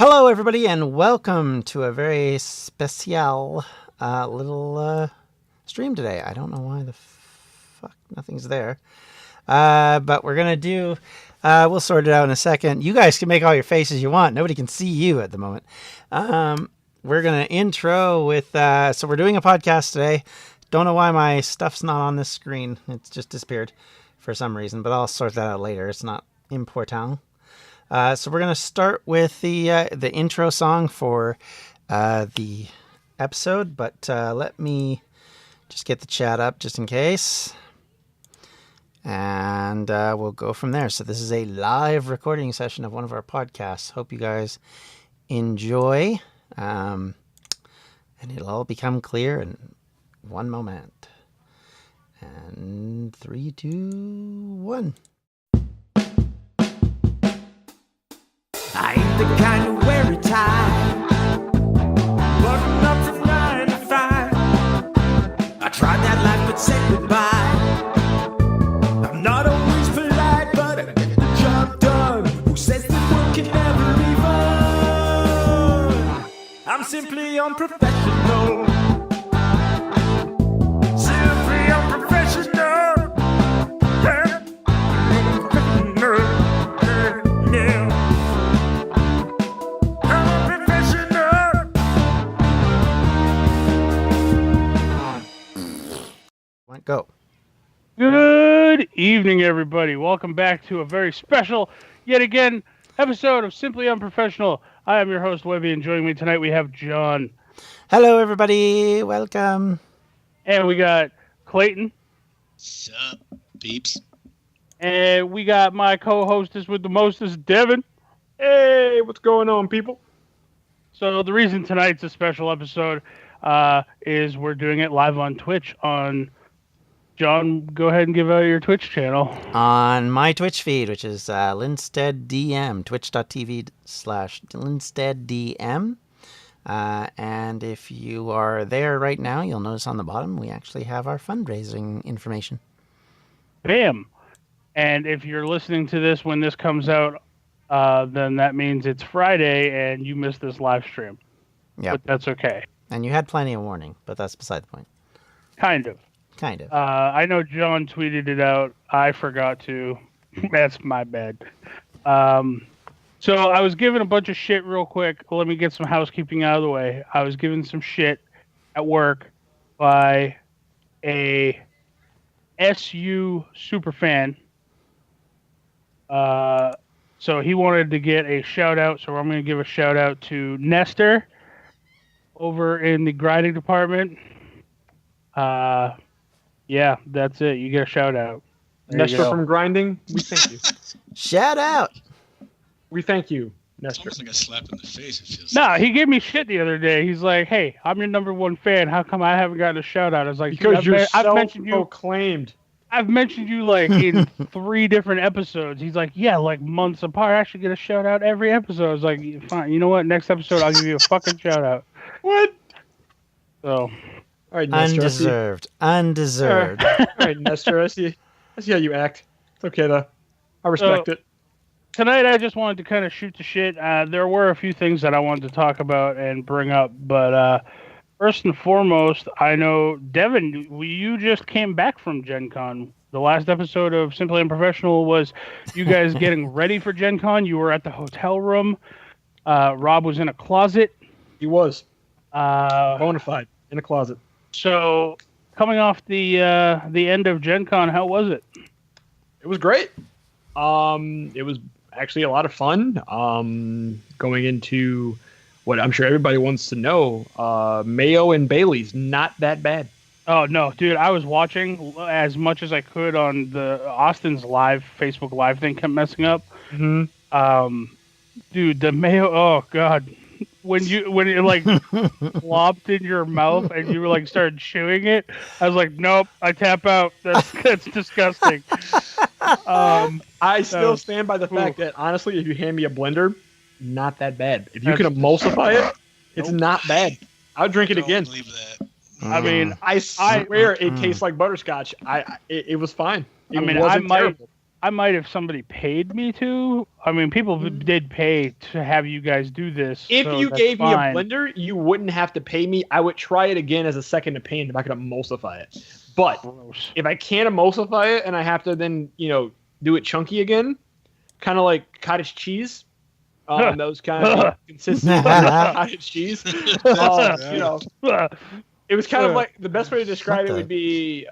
Hello, everybody, and welcome to a very special little stream today. I don't know why the fuck nothing's there, but we're gonna do. We'll sort it out in a second. You guys can make all your faces you want. Nobody can see you at the moment. We're gonna intro with. So we're doing a podcast today. Don't know why my stuff's not on this screen. It's just disappeared for some reason, but I'll sort that out later. It's not important. So we're going to start with the intro song for the episode, but let me just get the chat up just in case, and we'll go from there. So this is a live recording session of one of our podcasts. Hope you guys enjoy, and it'll all become clear in one moment. And 3, 2, 1. I ain't the kind to wear a tie, button up from 9 to 5. I tried that life but said goodbye. I'm not always polite, but I get the job done. Who says that work can never be fun? I'm simply unprofessional. Simply unprofessional. Yeah. Go. Good evening, everybody. Welcome back to a very special, yet again, episode of Simply Unprofessional. I am your host, Webby, and joining me tonight we have John. Hello, everybody. Welcome. And we got Clayton. Sup, peeps? And we got my co-hostess with the mostest, Devin. Hey, what's going on, people? So the reason tonight's a special episode is we're doing it live on Twitch on... John, go ahead and give out your Twitch channel. On my Twitch feed, which is LinsteadDM, twitch.tv/LinsteadDM. And if you are there right now, you'll notice on the bottom, we actually have our fundraising information. Bam. And if you're listening to this when this comes out, then that means it's Friday and you missed this live stream. Yeah. But that's okay. And you had plenty of warning, but that's beside the point. Kind of. Kind of. I know John tweeted it out. I forgot to. That's my bad. So I was given a bunch of shit real quick. Let me get some housekeeping out of the way. I was given some shit at work by a SU superfan. So he wanted to get a shout out. So I'm going to give a shout out to Nestor over in the grinding department. Yeah, that's it. You get a shout out. Nestor from Grinding, we thank you. Shout out! We thank you, It's Nestor. almost like a slap in the face, it feels No, like. he gave me shit the other day. He's like, "Hey, I'm your number one fan. How come I haven't gotten a shout out?" I was like, Because you're I've mentioned you. self-proclaimed. I've mentioned you like in 3 different episodes. He's like, "Yeah, like months apart. I should get a shout out every episode." I was like, "Fine. You know what? Next episode, I'll give you a fucking shout out." What? So. All right, Nestor. Undeserved. All right, Nestor. I see how you act. It's okay, though. I respect it. Tonight, I just wanted to kind of shoot the shit. There were a few things that I wanted to talk about and bring up, but first and foremost, I know, Devin, you just came back from Gen Con. The last episode of Simply Unprofessional was you guys getting ready for Gen Con. You were at the hotel room. Rob was in a closet. He was. Uh, Bona fide. In a closet. So, coming off the end of Gen Con, how was it? It was great. It was actually a lot of fun. Going into what I'm sure everybody wants to know, Mayo and Bailey's not that bad. Oh, no, dude, I was watching as much as I could on the Austin's live, Facebook Live thing kept messing up. Mm-hmm. Dude, the Mayo, oh, God. When it like flopped in your mouth and you were like started chewing it, I was like, nope, I tap out. That's disgusting. I still stand by the fact that honestly, if you hand me a blender, not that bad. If you can emulsify it, it's not bad. I would drink it again. Believe that. I mean, I swear it tastes like butterscotch. It was fine. It wasn't terrible. I might if somebody paid me to. I mean, people did pay to have you guys do this. If so you that's gave me a fine. blender, you wouldn't have to pay me. I would try it again as a second opinion if I could emulsify it. But Gross. if I can't emulsify it and I have to then, do it chunky again, kind of like cottage cheese. That was kind of consistent with cottage cheese. It was kind of like the best way to describe it would be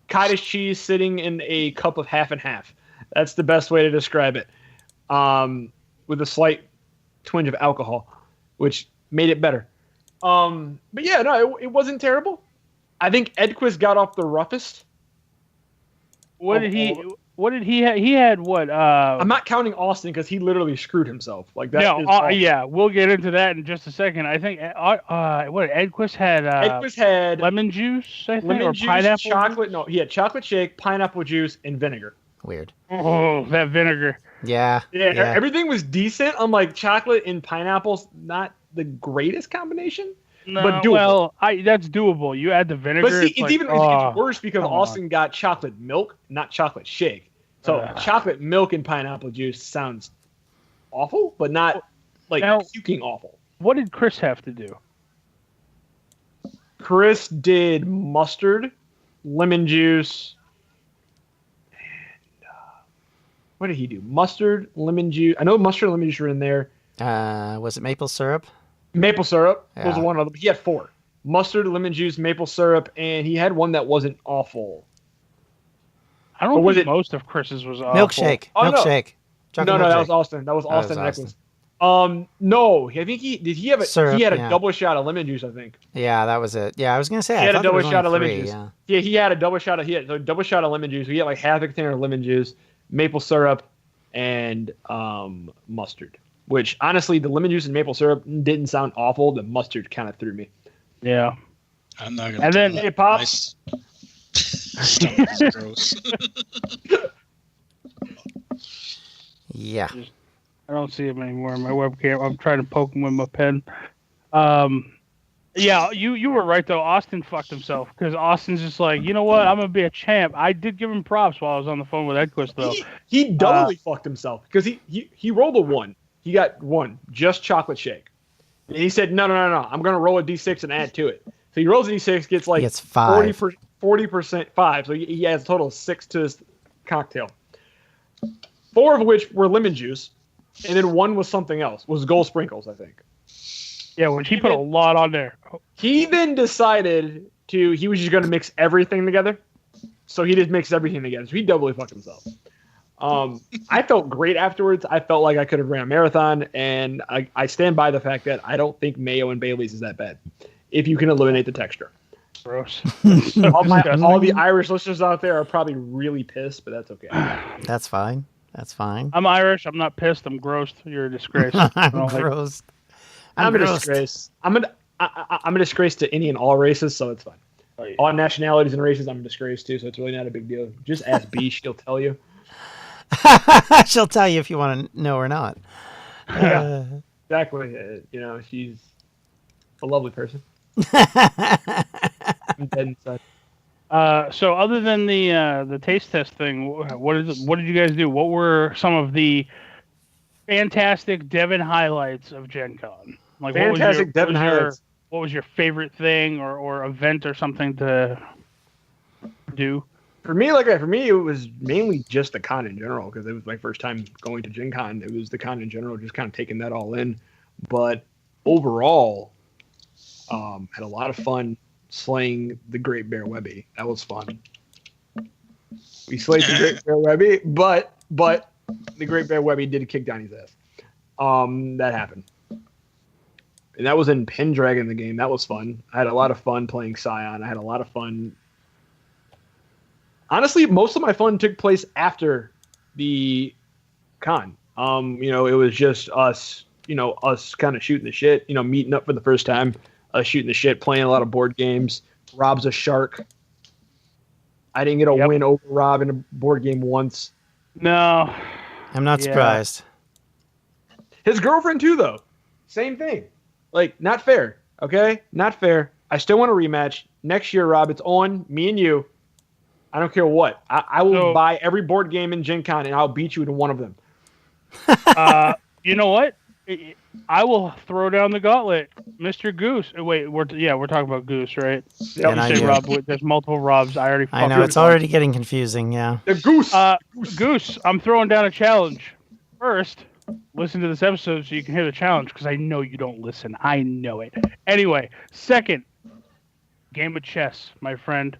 cottage cheese sitting in a cup of half and half. That's the best way to describe it. With a slight twinge of alcohol, which made it better. But yeah, no, it wasn't terrible. I think Edquist got off the roughest. What did he have? He had what? I'm not counting Austin because he literally screwed himself. Like that. No, yeah, we'll get into that in just a second. I think what Edquist had. Edquist had lemon juice, I think, lemon or juice, pineapple. chocolate. No, he had chocolate shake, pineapple juice, and vinegar. Weird. Oh, that vinegar. Yeah. Yeah, everything was decent. I'm like chocolate and pineapple's not the greatest combination. No, but doable. well, that's doable. You add the vinegar. But see, it's worse because come Austin got chocolate milk, not chocolate shake. So chocolate milk and pineapple juice sounds awful, but not like puking awful. What did Chris have to do? Chris did mustard, lemon juice, and what did he do? Mustard, lemon juice. I know mustard and lemon juice were in there. Was it maple syrup? Maple syrup was Yeah. one of them. He had 4. Mustard, lemon juice, maple syrup, and he had one that wasn't awful. I don't was think it- most of Chris's was awful. Milkshake. Oh, no. Milkshake. No, Chocolate that milkshake. was Austin. That was was Austin Austin. Nicholas. No, I think he have a Syrup, he had a yeah. double shot of lemon juice, I think. Yeah, that was it. Yeah, I was gonna say He I had a thought there double was shot only of lemon 3, juice. Yeah. Yeah, he had a double shot of lemon juice. We had like half a container of lemon juice, maple syrup, and mustard. Which honestly, the lemon juice and maple syrup didn't sound awful. The mustard kind of threw me. Yeah. I'm not gonna. And then- Hey, Pop. Stomach is gross. Yeah. I don't see him anymore on my webcam. I'm trying to poke him with my pen. Yeah, you were right though. Austin fucked himself because Austin's just like, you know what? I'm gonna be a champ. I did give him props while I was on the phone with Edquist though. He doubly fucked himself because he rolled a 1. He got 1, just chocolate shake. And he said, no, I'm going to roll a D6 and add to it. So he rolls a D6, gets like It's 5. 40%, 5. So he has a total of 6 to his cocktail. 4 of which were lemon juice, and then 1 was something else. Was gold sprinkles, I think. Yeah, which he put a lot on there. He then decided he was just going to mix everything together. So he just mixed everything together. So he doubly fucked himself. I felt great afterwards. I felt like I could have ran a marathon, and I stand by the fact that I don't think mayo and Bailey's is that bad if you can eliminate the texture. Gross. All the Irish listeners out there are probably really pissed, but that's okay. That's fine. That's fine. I'm Irish. I'm not pissed. I'm grossed. You're a disgrace. I I'm don't like- gross. I'm a grossed. disgrace. I'm a disgrace to any and all races, so it's fine. Oh, yeah. All nationalities and races, I'm a disgrace to, so it's really not a big deal. Just ask B, she'll tell you. She'll tell you if you want to know or not. Yeah. Exactly. She's a lovely person. I'm dead inside. So other than the taste test thing, what did you guys do? What were some of the fantastic Devin highlights of Gen Con? Like Fantastic Devin highlights. What was your favorite thing or event or something to do? For me, it was mainly just the con in general because it was my first time going to Gen Con. It was the con in general, just kind of taking that all in. But overall, had a lot of fun slaying the Great Bear Webby. That was fun. We slayed the Great Bear Webby, but the Great Bear Webby did kick Donnie's ass. That happened. And that was in Pendragon, the game. That was fun. I had a lot of fun playing Scion. I had a lot of fun. Honestly, most of my fun took place after the con. It was just us, us kind of shooting the shit, meeting up for the first time, shooting the shit, playing a lot of board games. Rob's a shark. I didn't get a win over Rob in a board game once. No. I'm not surprised. His girlfriend too, though. Same thing. Like, not fair. Okay? Not fair. I still want a rematch. Next year, Rob, it's on me and you. I don't care what. I will So- buy every board game in Gen Con, and I'll beat you to one of them. You know what? I will throw down the gauntlet, Mr. Goose. Wait, we're talking about Goose, right? Yep. And I You say do. Rob. There's multiple Robs. I already. I know fucking it's already getting confusing. Yeah. The Goose. Goose. I'm throwing down a challenge. First, listen to this episode so you can hear the challenge because I know you don't listen. I know it. Anyway, second, game of chess, my friend.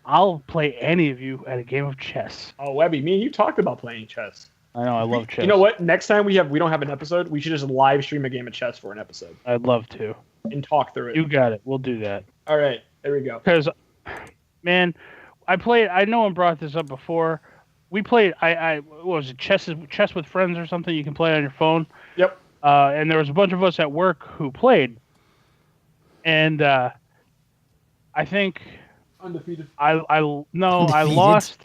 I'll play any of you at a game of chess. Oh, Webby, me and you talked about playing chess. I know I love chess. You know what? Next time we don't have an episode, we should just live stream a game of chess for an episode I'd love to. and talk through it. You got it. We'll do that. All right, there we go. Because, man, I played. I know I brought this up before. We played. What was it? Chess with friends or something. You can play on your phone. Yep. And there was a bunch of us at work who played, and I think Undefeated. I Undefeated. lost.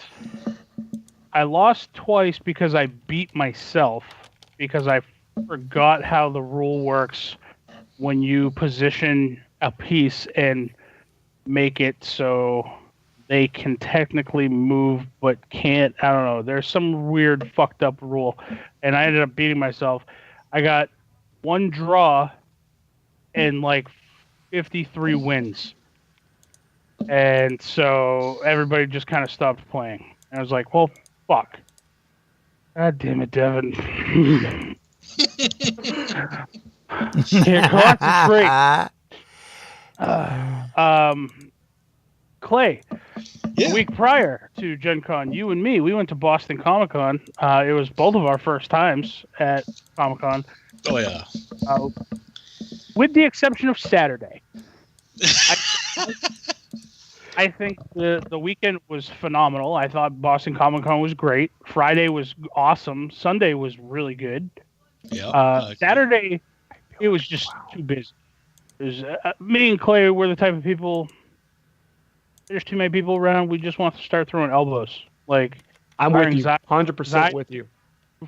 I lost twice because I beat myself because I forgot how the rule works when you position a piece and make it so they can technically move but can't. I don't know. There's some weird fucked up rule, and I ended up beating myself. I got one draw and like 53 wins. And so everybody just kind of stopped playing. And I was like, well, fuck. God damn it, Devin. Can't concentrate. Clay, Yeah. a week prior to Gen Con, you and me, we went to Boston Comic Con. It was both of our first times at Comic Con, Oh yeah. with the exception of Saturday. I think the weekend was phenomenal. I thought Boston Comic Con was great. Friday was awesome. Sunday was really good. Yeah. Saturday, it was just too busy. It was, me and Clay were the type of people. There's too many people around. We just want to start throwing elbows. Like I'm our with you. anxiety- 100% with you.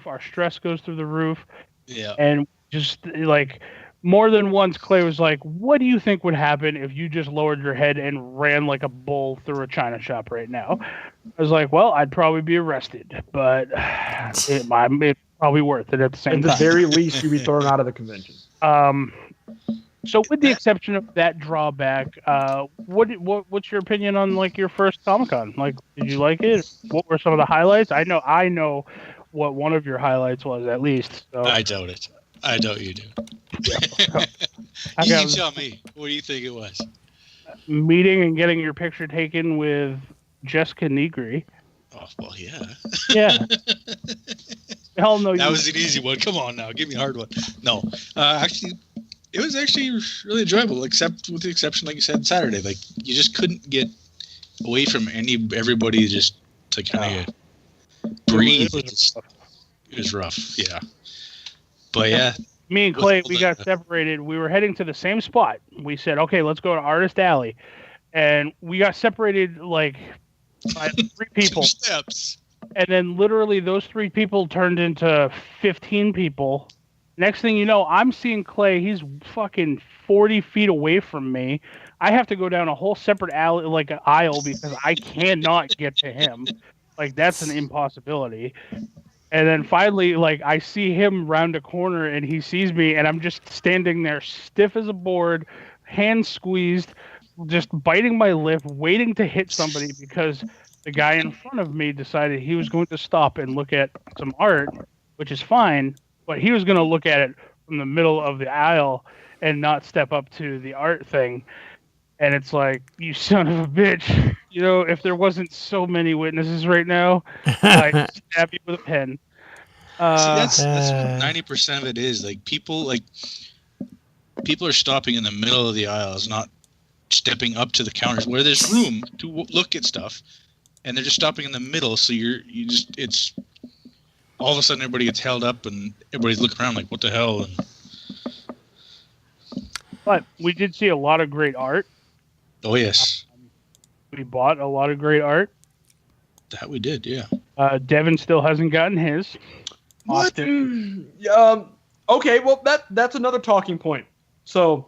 our stress goes through the roof, Yeah. and just like more than once, Clay was like, "What do you think would happen if you just lowered your head and ran like a bull through a china shop right now?" I was like, "Well, I'd probably be arrested, but it's probably worth it at the same At the time." very least, you'd be thrown out of the convention. So with the exception of that drawback, what's your opinion on like your first Comic-Con? Like, did you like it? What were some of the highlights? I know what one of your highlights was at least. So. I doubt it. I doubt you do. I You got tell me. What do you think it was? meeting and getting your picture taken with Jessica Negri. Oh well, yeah. Yeah. Hell no. That was an easy one. Come on now, give me a hard one. No, actually, it was actually really enjoyable, except with the exception, like you said, Saturday. Like you just couldn't get away from everybody, just to kind of breathe. It was rough, yeah. But yeah, Me and Clay, we got separated. We were heading to the same spot. We said, okay, let's go to Artist Alley. And we got separated like by 3 people. 2 steps. And then literally those 3 people turned into 15 people. Next thing you know, I'm seeing Clay. He's fucking 40 feet away from me. I have to go down a whole separate alley, like an aisle, because I cannot get to him. Like, that's an impossibility. And then finally, like, I see him round a corner and he sees me, and I'm just standing there stiff as a board, hand squeezed, just biting my lip, waiting to hit somebody because the guy in front of me decided he was going to stop and look at some art, which is fine, but he was going to look at it from the middle of the aisle and not step up to the art thing. And it's like, you son of a bitch. You know, if there wasn't so many witnesses right now, I'd stab you with a pen. See, that's what 90% of it is. Like people are stopping in the middle of the aisles, not stepping up to the counters where there's room to look at stuff, and they're just stopping in the middle. So it's all of a sudden everybody gets held up and everybody's looking around like, what the hell? And But we did see a lot of great art. oh yes, We bought a lot of great art. that we did, yeah. Devin still hasn't gotten his. What? Austin. Okay, well that's another talking point. So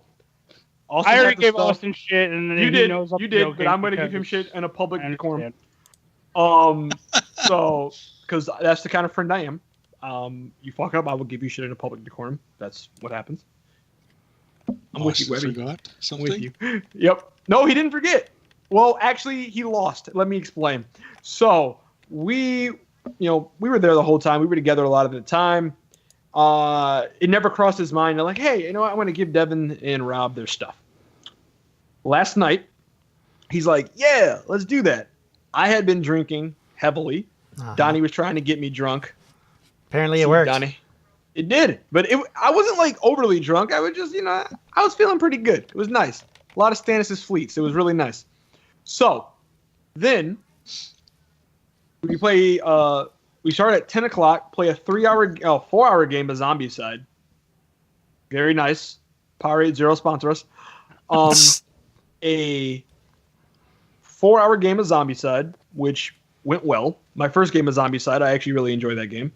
Austin I had already the gave stuff. Austin shit, and then You he did, knows I'm you did, but joking I'm going to because- give him shit in a public I forum. understand. So, because that's the kind of friend I am. You fuck up, I will give you shit in a public decorum. That's what happens. I'm with you, Webby. Forgot I'm something? with you. Yep. No, he didn't forget. Well, actually, he lost. Let me explain. So we were there the whole time. We were together a lot of the time. It never crossed his mind. They're like, hey, I want to give Devin and Rob their stuff. Last night, he's like, yeah, let's do that. I had been drinking heavily. Donnie was trying to get me drunk. Apparently it worked. Donnie. It did. But I wasn't like overly drunk. I would just, I was feeling pretty good. It was nice. A lot of Stannis' fleets. It was really nice. So then we play, we start at 10 o'clock, play a 4-hour game of Zombicide. Very nice. Powerade Zero sponsor us. A 4-hour game of Zombicide, which went well. My first game of Zombicide, I actually really enjoyed that game.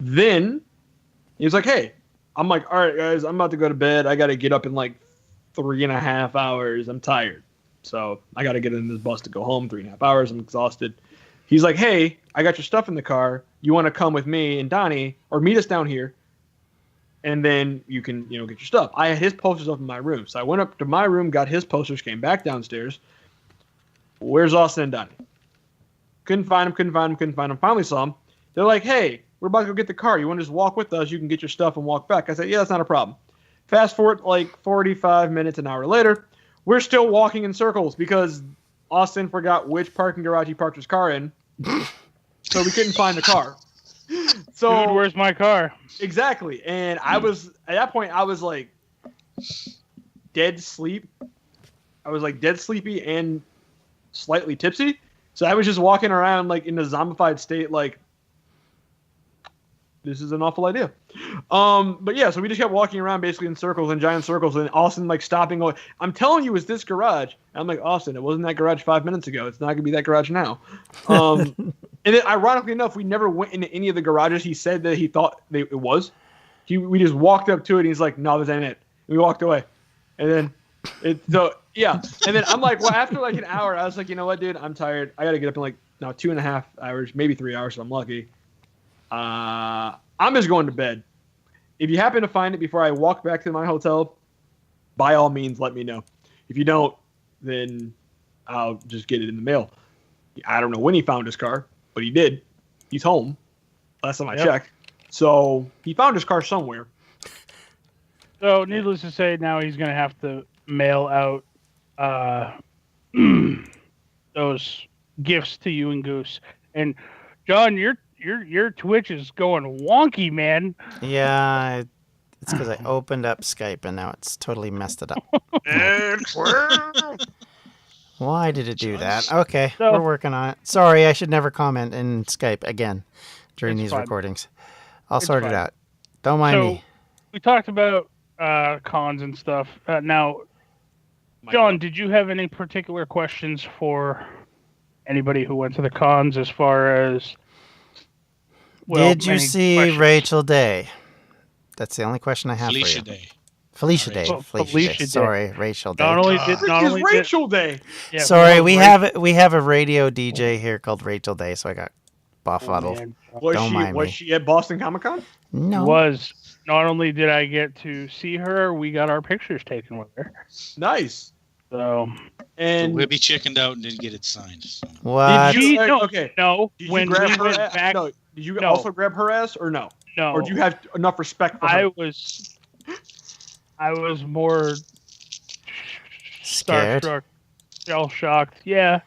Then he was like, hey, I'm like, all right, guys, I'm about to go to bed. I got to get up in like 3.5 hours. I'm tired. So I got to get in this bus to go home. 3.5 hours. I'm exhausted. He's like, hey, I got your stuff in the car. You want to come with me and Donnie or meet us down here? And then you can, get your stuff. I had his posters up in my room. So I went up to my room, got his posters, came back downstairs. Where's Austin and Donnie? Couldn't find him. Finally saw him. They're like, hey, we're about to go get the car. You want to just walk with us? You can get your stuff and walk back. I said, yeah, that's not a problem. Fast forward like 45 minutes, an hour later, we're still walking in circles because Austin forgot which parking garage he parked his car in. So we couldn't find the car. So dude, where's my car? Exactly. And I was, at that point, I was like dead sleep. I was like dead sleepy and slightly tipsy. So I was just walking around like in a zombified state, like, this is an awful idea. But yeah, so we just kept walking around basically in circles, in giant circles, and Austin like stopping. Going, I'm telling you, it's this garage. And I'm like, Austin, it wasn't that garage 5 minutes ago. It's not going to be that garage now. And then ironically enough, we never went into any of the garages he said that he thought it was. We just walked up to it and he's like, no, this ain't it. And we walked away. And then yeah. And then I'm like, well, after like an hour, I was like, you know what, dude, I'm tired. I got to get up in like now 2.5 hours, maybe 3 hours if I'm lucky. I'm just going to bed. If you happen to find it before I walk back to my hotel, by all means, let me know. If you don't, then I'll just get it in the mail. I don't know when he found his car, but he did. He's home. Last time I checked. So he found his car somewhere. So needless to say, now he's going to have to mail out those gifts to you and Goose. And John, your Twitch is going wonky, man. Yeah, it's because I opened up Skype and now it's totally messed it up. Why did it do that? Okay, we're working on it. Sorry, I should never comment in Skype again during these recordings. I'll sort it out. Don't mind me. We talked about cons and stuff. Now, John, did you have any particular questions for anybody who went to the cons as far as... Well, did you see questions? Rachel Day? That's the only question I have for you. Felicia Day. Felicia Day. Sorry, Rachel Day. Not only did Rachel Day. Yeah, sorry, we have a radio DJ here called Rachel Day, so I got befuddled. Was she at Boston Comic Con? No. Was. Not only did I get to see her, we got our pictures taken with her. Nice. So Webby chickened out and didn't get it signed. So. What? Did you, okay. No. Did when you grab we her went ass? back, No. Did you also grab her ass or no? No. Or do you have enough respect for her? I was more scared, starstruck, shell-shocked. Yeah.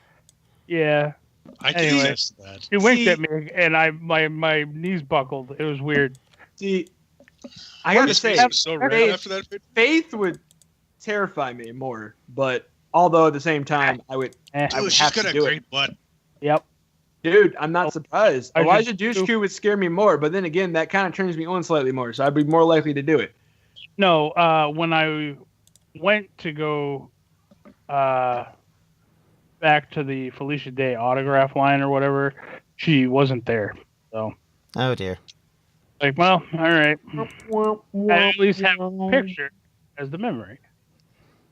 I can attest to that. He winked at me, and my knees buckled. It was weird. See, I gotta say, so red after that. Faith would terrify me more, but although at the same time, I would She's have got to a do great it. butt. Yep. Dude, I'm not surprised. Elijah Dushku would scare me more, but then again, that kind of turns me on slightly more, so I'd be more likely to do it. No, when I went to go back to the Felicia Day autograph line or whatever, she wasn't there. So. Oh dear. Like, well, all right. I at least have a picture as the memory.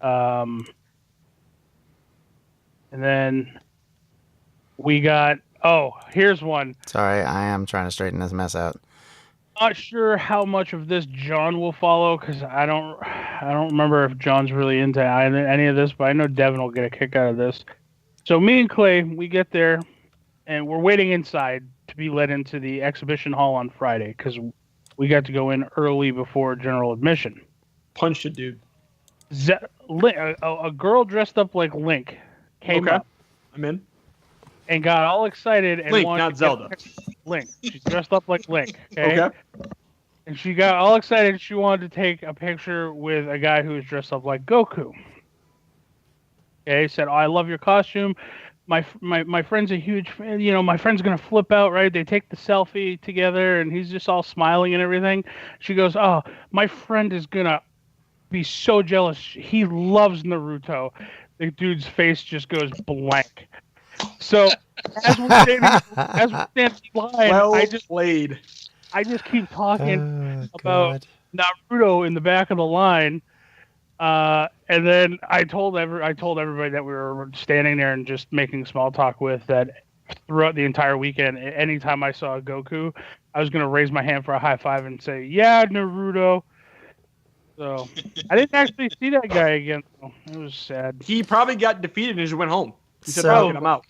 And then We got. Oh, here's one. Sorry, I am trying to straighten this mess out. Not sure how much of this John will follow because I don't remember if John's really into any of this, but I know Devin will get a kick out of this. So me and Clay, we get there, and we're waiting inside to be let into the exhibition hall on Friday because we got to go in early before general admission. Punched a dude. A girl dressed up like Link came up. I'm in. And got all excited and Link, wanted not to Zelda. Link. She's dressed up like Link. Okay? Okay. And she got all excited. She wanted to take a picture with a guy who was dressed up like Goku. Okay, said, "Oh, I love your costume. My friend's a huge fan. You know, my friend's gonna flip out, right?" They take the selfie together, and he's just all smiling and everything. She goes, "Oh, my friend is gonna be so jealous. He loves Naruto." The dude's face just goes blank. So as we're standing in line, I just keep talking about Naruto in the back of the line, and then I told everybody that we were standing there and just making small talk with that throughout the entire weekend. Anytime I saw Goku, I was gonna raise my hand for a high five and say, "Yeah, Naruto." So I didn't actually see that guy again. So it was sad. He probably got defeated and just went home. He said, So- "Get him out."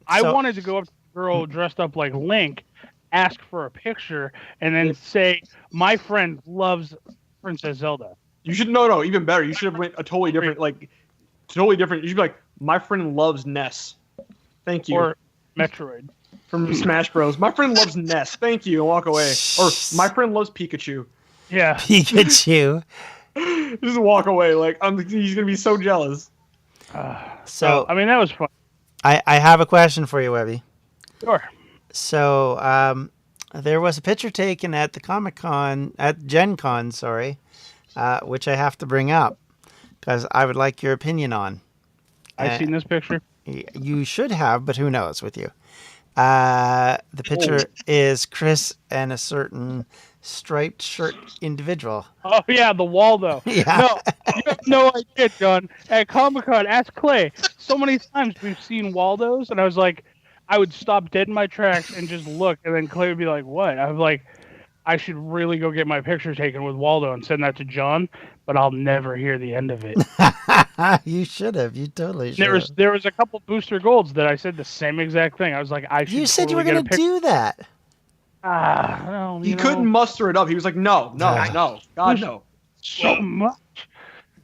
I wanted to go up to the girl dressed up like Link, ask for a picture, and then say, "My friend loves Princess Zelda." You should no, even better. You should have went a totally different. You should be like, "My friend loves Ness. Thank you." Or Metroid. From Smash Bros. "My friend loves Ness. Thank you," and walk away. Or "My friend loves Pikachu." Yeah. Pikachu. Just walk away. Like he's gonna be so jealous. So I mean, that was fun. I have a question for you, Webby. Sure. So there was a picture taken at the at Gen Con, sorry, which I have to bring up because I would like your opinion on. I've seen this picture. You should have, but who knows with you. The picture is Chris and a certain striped shirt individual. Oh, yeah, the Waldo. Yeah. No, you have no idea, John. At Comic-Con, ask Clay. So many times we've seen Waldos, and I was like, I would stop dead in my tracks and just look, and then Clay would be like, "What?" I was like, I should really go get my picture taken with Waldo and send that to John, but I'll never hear the end of it. You should have. You totally should have. There was a couple booster golds that I said the same exact thing. I was like, I should. You said you were going to do that. Well, he couldn't muster it up. He was like, no, God, no. So much.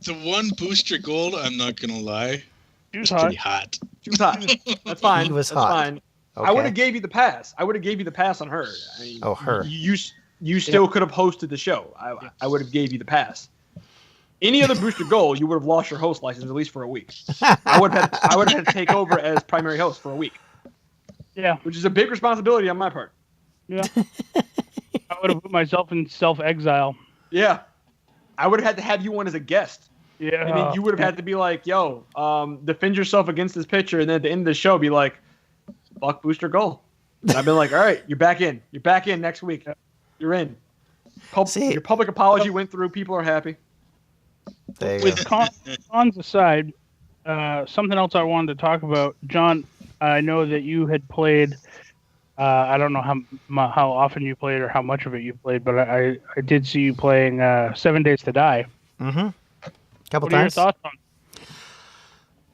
The one booster gold, I'm not gonna lie, It's pretty hot. She was hot. That's fine. He was That's hot. fine. Okay. I would have gave you the pass. I would have gave you the pass on her. I mean, her. You still could have hosted the show. I would have gave you the pass. Any other booster gold, you would have lost your host license at least for a week. I would have had to take over as primary host for a week. Yeah. Which is a big responsibility on my part. Yeah. I would have put myself in self-exile. Yeah. I would have had to have you on as a guest. Yeah. And then you would have had to be like, "Yo, defend yourself against this pitcher," and then at the end of the show be like, "Fuck booster goal." And I've been like, "All right, you're back in. You're back in next week. You're in." Your public apology went through. People are happy. With cons aside, something else I wanted to talk about, John. I know that you had played. I don't know how often you played or how much of it you played, but I did see you playing 7 Days to Die. Mm-hmm. Couple what are your times. thoughts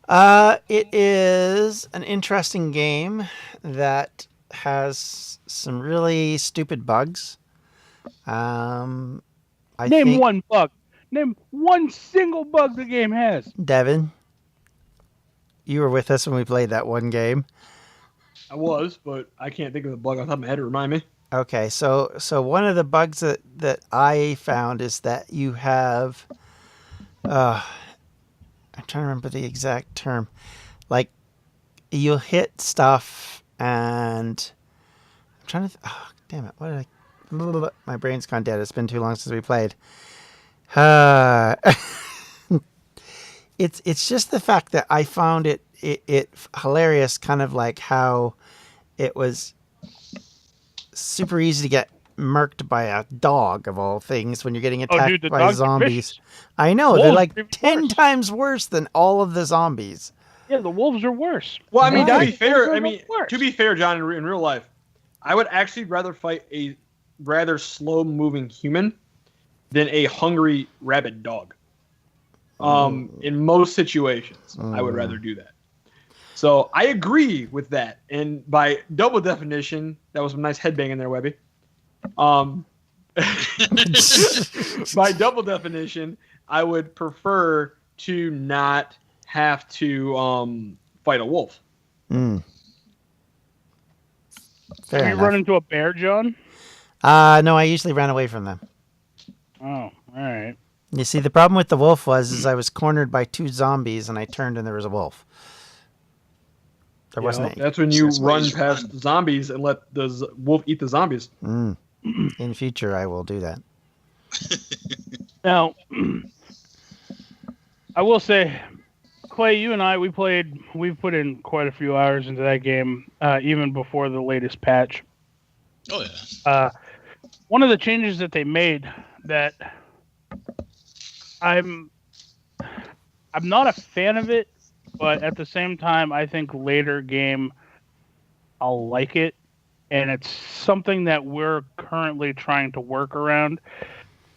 on? It is an interesting game that has some really stupid bugs. Name one bug. Name one single bug the game has. Devin, you were with us when we played that one game. I was, but I can't think of the bug on top of my head to remind me. Okay, so one of the bugs that I found is that you have, I'm trying to remember the exact term, like you'll hit stuff and I'm trying to, damn it, what did I, my brain's gone dead. It's been too long since we played. It's just the fact that I found it hilarious, kind of like how it was super easy to get murked by a dog of all things when you're getting attacked by zombies. I know, they're like 10 times worse than all of the zombies. Yeah, the wolves are worse. Well, I mean, to Why? be fair, Worse. John, in real life, I would actually rather fight a rather slow-moving human than a hungry rabid dog. In most situations, I would rather do that. So I agree with that. And by double definition, that was some nice headbanging there, Webby. By double definition, I would prefer to not have to fight a wolf. Fair Have you enough. run into a bear, John? No, I usually ran away from them. Oh, all right. You see, the problem with the wolf was I was cornered by 2 zombies, and I turned and there was a wolf. There wasn't any. That's when you That's why run you past run. zombies and let the wolf eat the zombies. In future, I will do that. Now, I will say, Clay, you and I, we've put in quite a few hours into that game, even before the latest patch. Oh yeah. One of the changes that they made that I'm not a fan of it, but at the same time, I think later game I'll like it, and it's something that we're currently trying to work around.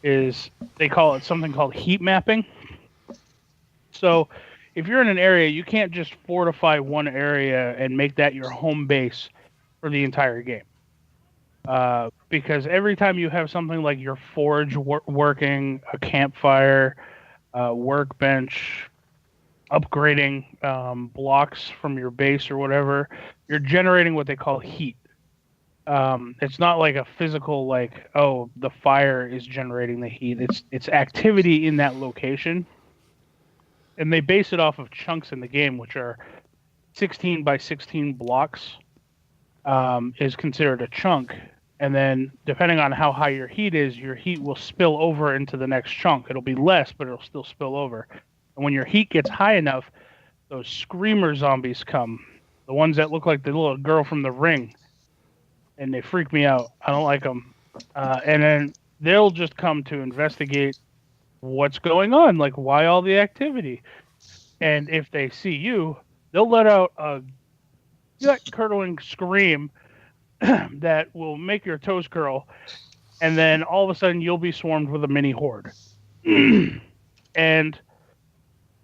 Is they call it something called heat mapping. So, if you're in an area, you can't just fortify one area and make that your home base for the entire game. Because every time you have something like your forge working, a campfire, workbench, upgrading blocks from your base or whatever, you're generating what they call heat. It's not like a physical, like, oh, the fire is generating the heat. It's activity in that location. And they base it off of chunks in the game, which are 16 by 16 blocks is considered a chunk. And then depending on how high your heat is, your heat will spill over into the next chunk. It'll be less, but it'll still spill over. And when your heat gets high enough, those screamer zombies come. The ones that look like the little girl from The Ring. And they freak me out. I don't like them. And then they'll just come to investigate what's going on, like why all the activity. And if they see you, they'll let out a gut-curdling scream that will make your toes curl, and then all of a sudden you'll be swarmed with a mini horde. And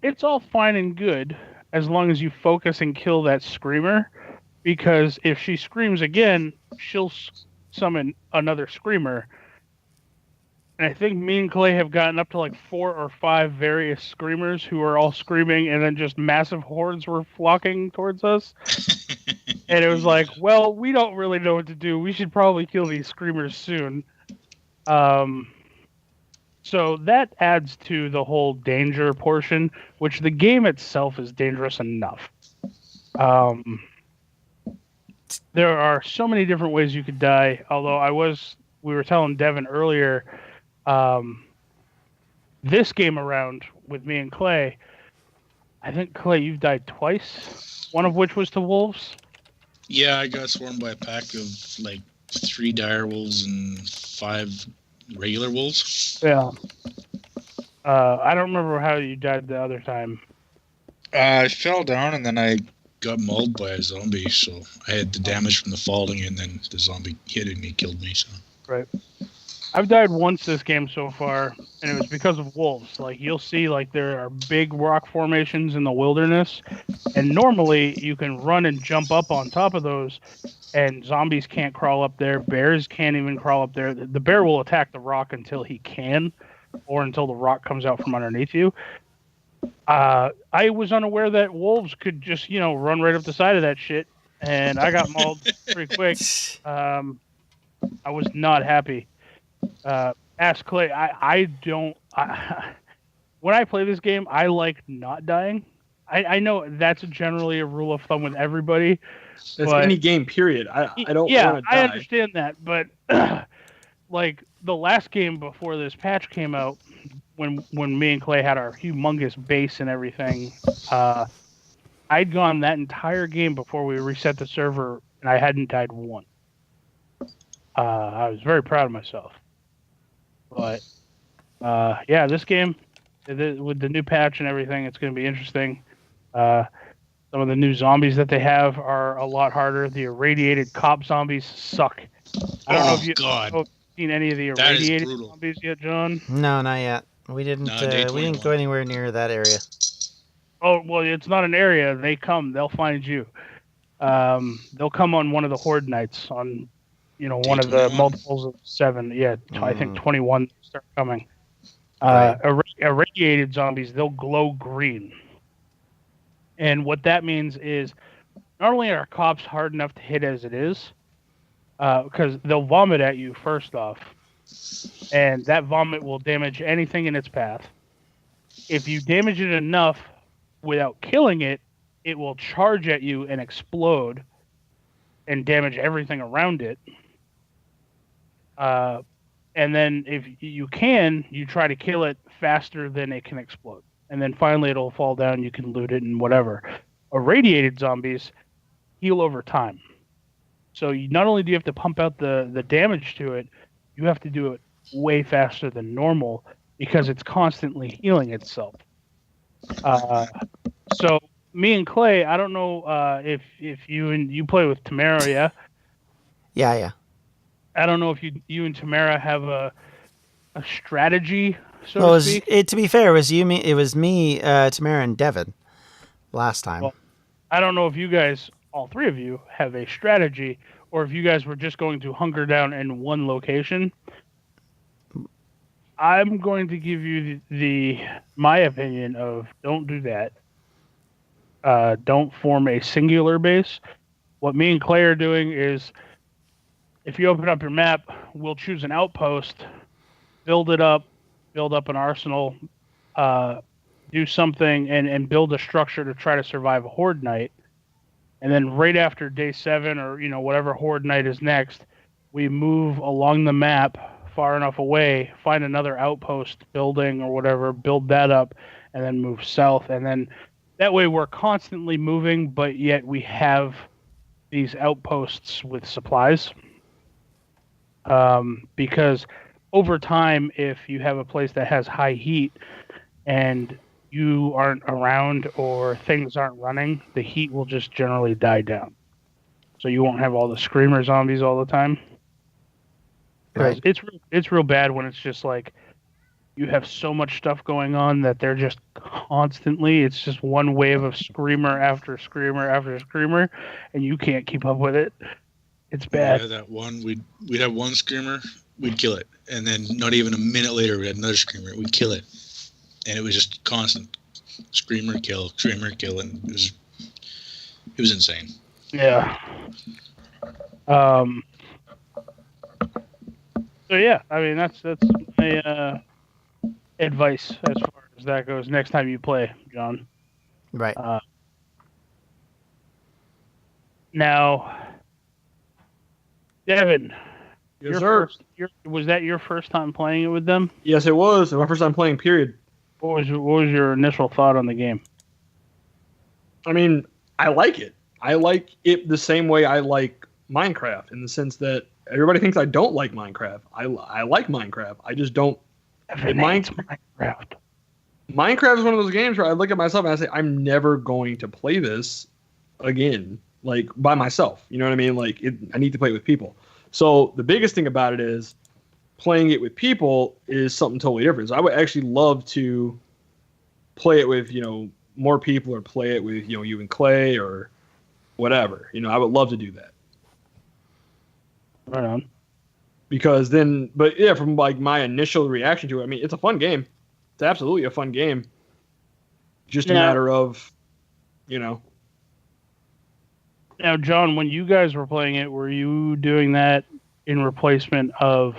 it's all fine and good as long as you focus and kill that screamer, because if she screams again, she'll summon another screamer. And I think me and Clay have gotten up to like 4 or 5 various screamers who are all screaming, and then just massive hordes were flocking towards us. And it was like, well, we don't really know what to do. We should probably kill these screamers soon. So that adds to the whole danger portion, which the game itself is dangerous enough. There are so many different ways you could die. Although we were telling Devin earlier, this game around with me and Clay, I think, Clay, you've died twice, one of which was to wolves. Yeah, I got swarmed by a pack of like 3 dire wolves and 5 regular wolves. Yeah. I don't remember how you died the other time. I fell down and then I got mauled by a zombie, so I had the damage from the falling, and then the zombie hitting me killed me. So right. I've died once this game so far, and it was because of wolves. Like, you'll see, like, there are big rock formations in the wilderness, and normally you can run and jump up on top of those, and zombies can't crawl up there. Bears can't even crawl up there. The bear will attack the rock until he can, or until the rock comes out from underneath you. I was unaware that wolves could just, run right up the side of that shit, and I got mauled pretty quick. I was not happy. Ask Clay. When I play this game, I like not dying. I know that's generally a rule of thumb with everybody. That's any game, period. I don't want to die. I understand that, but like the last game before this patch came out, when me and Clay had our humongous base and everything, I'd gone that entire game before we reset the server, and I hadn't died once. I was very proud of myself. But yeah, this game with the new patch and everything, it's going to be interesting. The Some of the new zombies that they have are a lot harder. The irradiated cop zombies suck. I don't know if you've seen any of the That is irradiated brutal. zombies yet, John. No, not yet. We didn't. No, day We didn't go 21. anywhere near that area. Oh well, it's not an area. They come. They'll find you. They'll come on one of the horde nights on, Day one of the 21. multiples of 7. Yeah, I think 21 start coming. Right. Irradiated zombies, they'll glow green. And what that means is not only are cops hard enough to hit as it is, because they'll vomit at you first off, and that vomit will damage anything in its path. If you damage it enough without killing it, it will charge at you and explode and damage everything around it. And then if you try to kill it faster than it can explode. And then finally it'll fall down, you can loot it and whatever. Irradiated zombies heal over time. So not only do you have to pump out the damage to it, you have to do it way faster than normal because it's constantly healing itself. So me and Clay, I don't know if you play with Tamara, yeah? Yeah. I don't know if you and Tamara have a strategy, to speak. To be fair, it was me, Tamara, and Devin last time. Well, I don't know if you guys, all three of you, have a strategy, or if you guys were just going to hunker down in one location. I'm going to give you my opinion of don't do that. Don't form a singular base. What me and Clay are doing is, if you open up your map, we'll choose an outpost, build up an arsenal, do something, and build a structure to try to survive a horde night. And then right after day 7 or whatever horde night is next, we move along the map far enough away, find another outpost building or whatever, build that up, and then move south. And then that way we're constantly moving, but yet we have these outposts with supplies. Because over time, if you have a place that has high heat and you aren't around or things aren't running, the heat will just generally die down. So you won't have all the screamer zombies all the time. Right. It's real bad when it's just like you have so much stuff going on that they're just constantly, it's just one wave of screamer after screamer after screamer, and you can't keep up with it. It's bad. Yeah, that one we'd have one screamer, we'd kill it, and then not even a minute later we had another screamer, we'd kill it, and it was just constant screamer kill, and it was insane. Yeah. So yeah, I mean that's my advice as far as that goes. Next time you play, John. Right. Now, Devin, Yes, sir. Was that your first time playing it with them? Yes, it was. My first time playing, period. What was your initial thought on the game? I mean, I like it. I like it the same way I like Minecraft, in the sense that everybody thinks I don't like Minecraft. I like Minecraft. I just don't. Minecraft is one of those games where I look at myself and I say, I'm never going to play this again, like by myself. You know what I mean? Like I need to play it with people. So the biggest thing about it is playing it with people is something totally different. So I would actually love to play it with, more people, or play it with, you and Clay or whatever. I would love to do that. Right on. Because then, but yeah, from like my initial reaction to it, I mean, it's a fun game. It's absolutely a fun game. Just a matter of, Now, John, when you guys were playing it, were you doing that in replacement of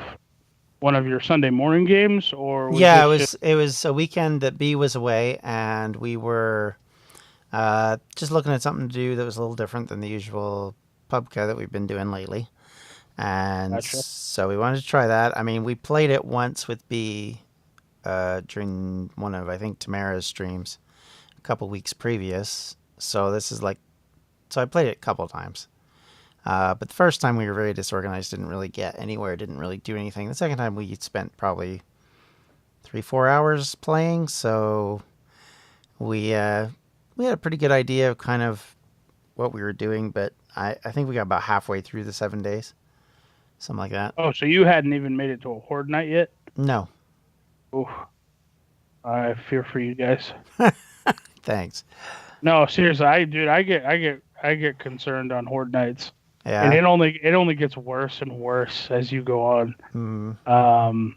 one of your Sunday morning games, or it was a weekend that B was away, and we were just looking at something to do that was a little different than the usual pubco that we've been doing lately. And Gotcha. So we wanted to try that. I mean, we played it once with B during one of, I think, Tamara's streams a couple weeks previous. So I played it a couple times. But the first time we were very disorganized, didn't really get anywhere, didn't really do anything. The second time we spent probably 3-4 hours playing. So we we had a pretty good idea of kind of what we were doing, but I think we got about halfway through the 7 days, something like that. Oh, so you hadn't even made it to a horde night yet? No, Oof. I fear for you guys. thanks. No, seriously, I get concerned on horde nights, and Yeah. it only gets worse and worse as you go on. Mm.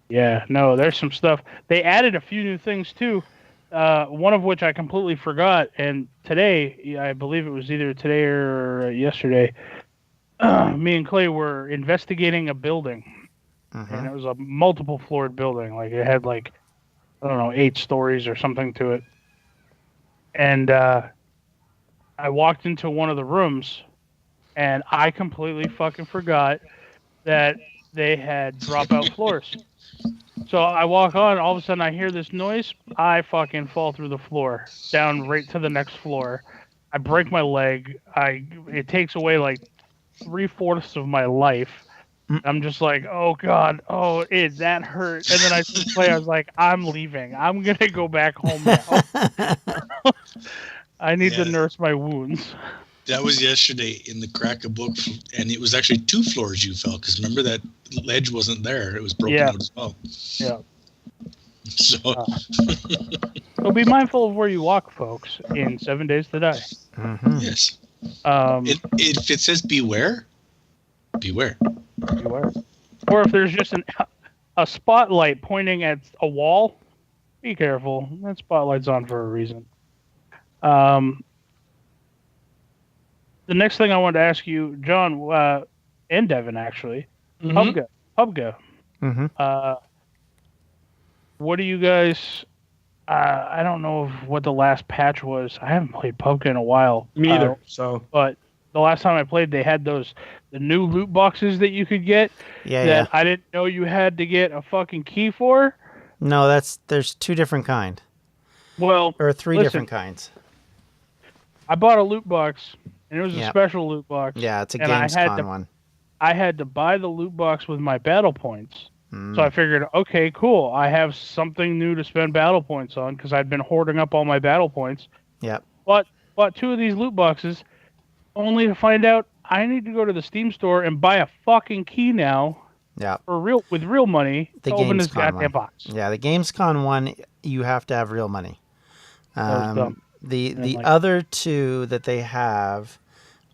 Yeah, no, there's some stuff. They added a few new things too. One of which I completely forgot, and today, I believe it was either today or yesterday, me and Clay were investigating a building, and it was a multiple floored building. Like it had like, I don't know, 8 stories or something to it. And I walked into one of the rooms, and I completely fucking forgot that they had dropout floors. So I walk on, all of a sudden I hear this noise. I fucking fall through the floor, down right to the next floor. I break my leg. It takes away like 3/4 of my life. I'm just like, oh god, that hurt. And then I play. I was like, I'm leaving. I'm gonna go back home now. I need to nurse my wounds. That was yesterday in the crack of book, and it was actually 2 floors you fell, because remember that ledge wasn't there. It was broken out as well. Yeah. So So be mindful of where you walk, folks, in 7 Days to Die. Yes. If it says beware, beware. Beware. Or if there's just a spotlight pointing at a wall, be careful. That spotlight's on for a reason. The next thing I wanted to ask you, John, and Devin, actually, PUBG. What do you guys? I don't know what the last patch was. I haven't played PUBG in a while. Me either. But the last time I played, they had the new loot boxes that you could get. Yeah. I didn't know you had to get a fucking key for. No, there's 2 different kind. Well, or 3 listen, different kinds. I bought a loot box, and it was a special loot box. Yeah, it's a Gamescom one. I had to buy the loot box with my battle points. So I figured, okay, cool. I have something new to spend battle points on because I'd been hoarding up all my battle points. Yep. But bought 2 of these loot boxes, only to find out I need to go to the Steam store and buy a fucking key now. Yeah. With real money The to open this Gamescom goddamn one. box. Yeah, the Gamescom one, you have to have real money. That was dumb. The other 2 that they have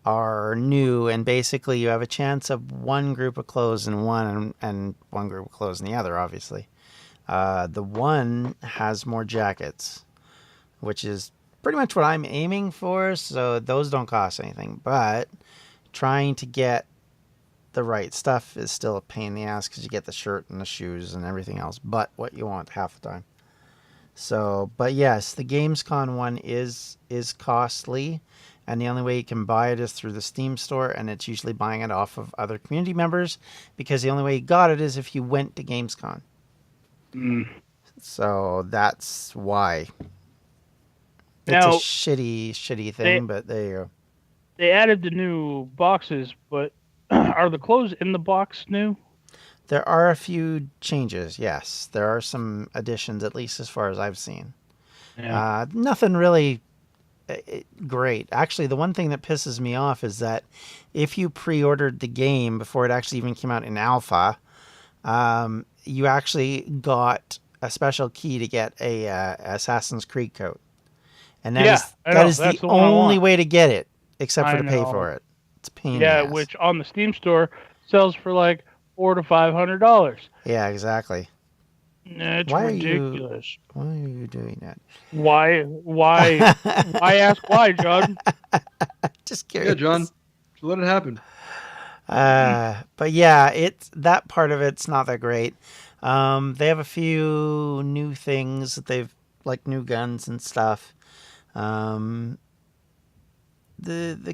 are new, and basically you have a chance of one group of clothes in one and one group of clothes in the other, obviously. The one has more jackets, which is pretty much what I'm aiming for, so those don't cost anything. But trying to get the right stuff is still a pain in the ass because you get the shirt and the shoes and everything else but what you want half the time. So, but yes, the Gamescom one is costly, and the only way you can buy it is through the Steam store, and it's usually buying it off of other community members, because the only way you got it is if you went to Gamescom. So that's why. It's a shitty thing, but there you go. They added the new boxes, but are the clothes in the box new? There are a few changes, yes. There are some additions, at least as far as I've seen. Yeah. Nothing really great. Actually, the one thing that pisses me off is that if you pre-ordered the game before it actually even came out in alpha, you actually got a special key to get a Assassin's Creed coat. And that is the only way to get it, except for to pay for it. It's a pain in the ass. Which on the Steam store sells for like $400 to $500. Yeah, exactly. It's ridiculous. Why are you doing that? Why ask why, John? Just curious. Yeah, John. Just let it happen. But yeah, it's that part of it's not that great. They have a few new things that they've, like new guns and stuff. The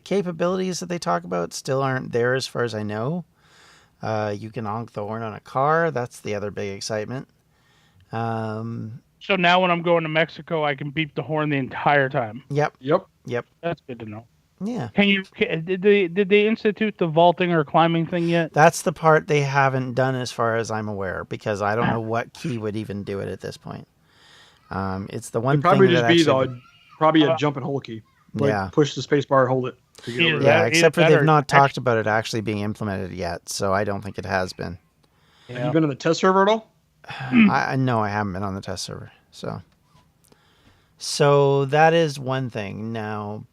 capabilities that they talk about still aren't there as far as I know. You can honk the horn on a car. That's the other big excitement. So now when I'm going to Mexico, I can beep the horn the entire time. Yep. That's good to know. Yeah. Did they institute the vaulting or climbing thing yet? That's the part they haven't done as far as I'm aware, because I don't know what key would even do it at this point. It's the one It'd probably thing just that be actually, probably a jump and hold key. Like Yeah. push the space bar, hold it. To get over Either there. yeah, that- except for that they've or not talked about it actually being implemented yet, so I don't think it has been. Have you been on the test server at all? I know I haven't been on the test server, so that is one thing. Now,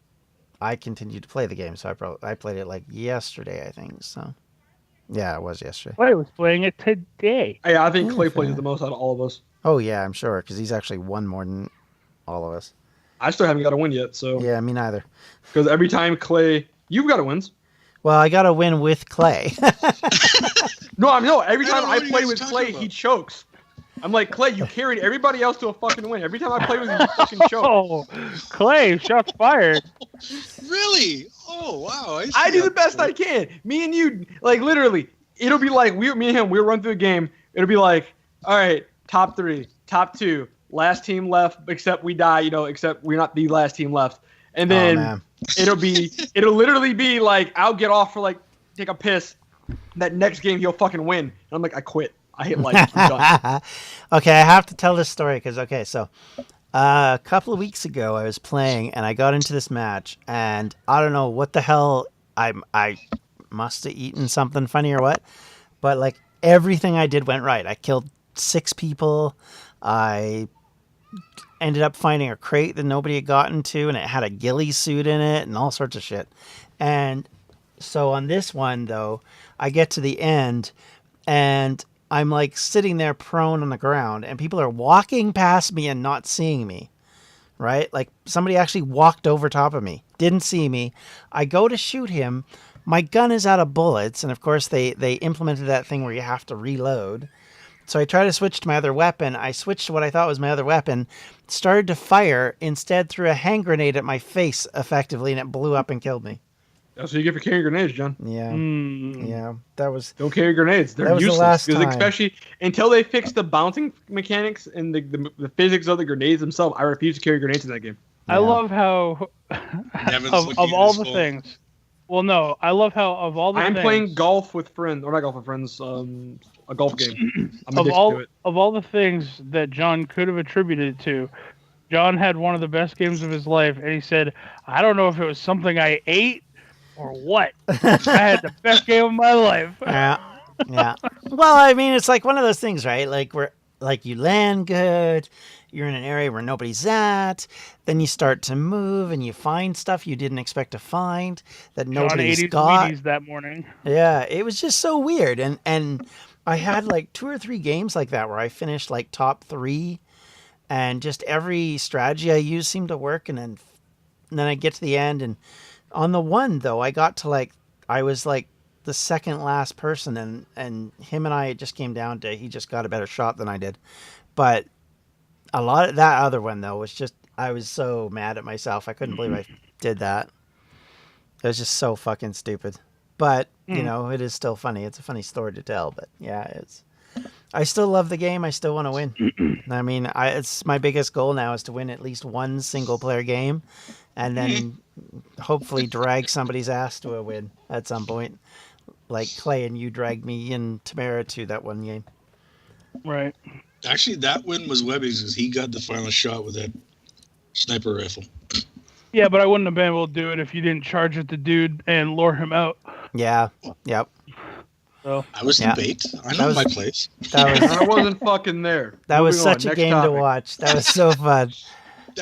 I continue to play the game, so I played it like yesterday, I think. So, yeah, it was yesterday. Clay was playing it today. Yeah, I think Clay fair. plays it the most out of all of us. Oh yeah, I'm sure because he's actually won more than all of us. I still haven't got a win yet, so Yeah, me neither. because every time Clay, you've got a wins. Well, I got to win with Clay. No, every I don't time know I what you play guys with are Clay, talking he about. chokes. I'm like, Clay, you carried everybody else to a fucking win. Every time I play with you, you fucking choke. Oh, Clay, shots fired. Really? Oh wow! I do the best I can. Me and you, like literally, it'll be like me and him. We'll run through the game. It'll be like, all right, top 3, top 2, last team left, except we die. Except we're not the last team left. And then man. it'll literally be like, I'll get off for like take a piss. That next game he'll fucking win. And I'm like, I quit. I hit like I'm done. Okay, I have to tell this story because so a couple of weeks ago I was playing and I got into this match and I don't know what the hell I must have eaten something funny or what, but like everything I did went right. I killed 6 people. I ended up finding a crate that nobody had gotten to and it had a ghillie suit in it and all sorts of shit. And so on this one though, I get to the end and I'm like sitting there prone on the ground and people are walking past me and not seeing me, right? Like somebody actually walked over top of me, didn't see me. I go to shoot him. My gun is out of bullets. And of course they implemented that thing where you have to reload. So I try to switch to my other weapon. I switched to what I thought was my other weapon, started to fire, instead threw a hand grenade at my face effectively and it blew up and killed me. That's what you get for carrying grenades, John. Yeah. Yeah. That was Don't carry grenades. They're That was the useless. last Because time. especially until they fix the bouncing mechanics and the physics of the grenades themselves, I refuse to carry grenades in that game. I love how Devin's of looking at all his the phone. things. Well, no, I love how of all the I'm things, playing golf with friends, or not golf with friends, a golf game. I'm of addicted all to it. of all the things that John could have attributed it to. John had one of the best games of his life, and he said, "I don't know if it was something I ate or what. I had the best game of my life." Yeah. Yeah. Well, I mean, it's like one of those things, right? Like you land good, you're in an area where nobody's at, then you start to move and you find stuff you didn't expect to find that John ate nobody's his got. Wheaties that morning. Yeah, it was just so weird. And I had like 2 or 3 games like that where I finished like top 3 and just every strategy I used seemed to work. And then I get to the end and on the one though, I got to I was like the second last person and him and I, it just came down to, he just got a better shot than I did. But a lot of that other one though was just, I was so mad at myself. I couldn't believe I did that. It was just so fucking stupid. But, you know, it is still funny. It's a funny story to tell, but yeah, I still love the game. I still want to win. I mean, it's my biggest goal now is to win at least one single player game and then hopefully drag somebody's ass to a win at some point. Like Clay and you dragged me and Tamara to that one game. Right. Actually, that win was Webby's because he got the final shot with that sniper rifle. Yeah, but I wouldn't have been able to do it if you didn't charge at the dude and lure him out. Yeah. Yep. So I was Yeah. the bait. I That know was- my place. That was I wasn't fucking there. that was Moving on, such a next game topic. to watch. That was so fun.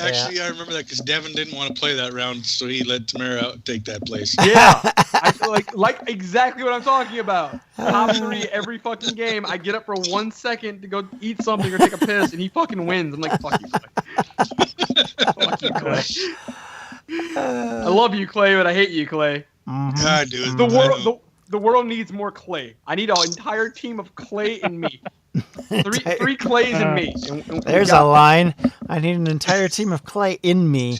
Actually, I remember that because Devin didn't want to play that round, so he let Tamara out take that place. Yeah, I feel like exactly what I'm talking about. Top 3 every fucking game. I get up for 1 second to go eat something or take a piss, and he fucking wins. I'm like, fuck you, Clay. Fuck you, Clay. I love you, Clay, but I hate you, Clay. God, dude. The world needs more Clay. I need an entire team of Clay and me. Three Clays and me. And There's a line. I need an entire team of Clay in me.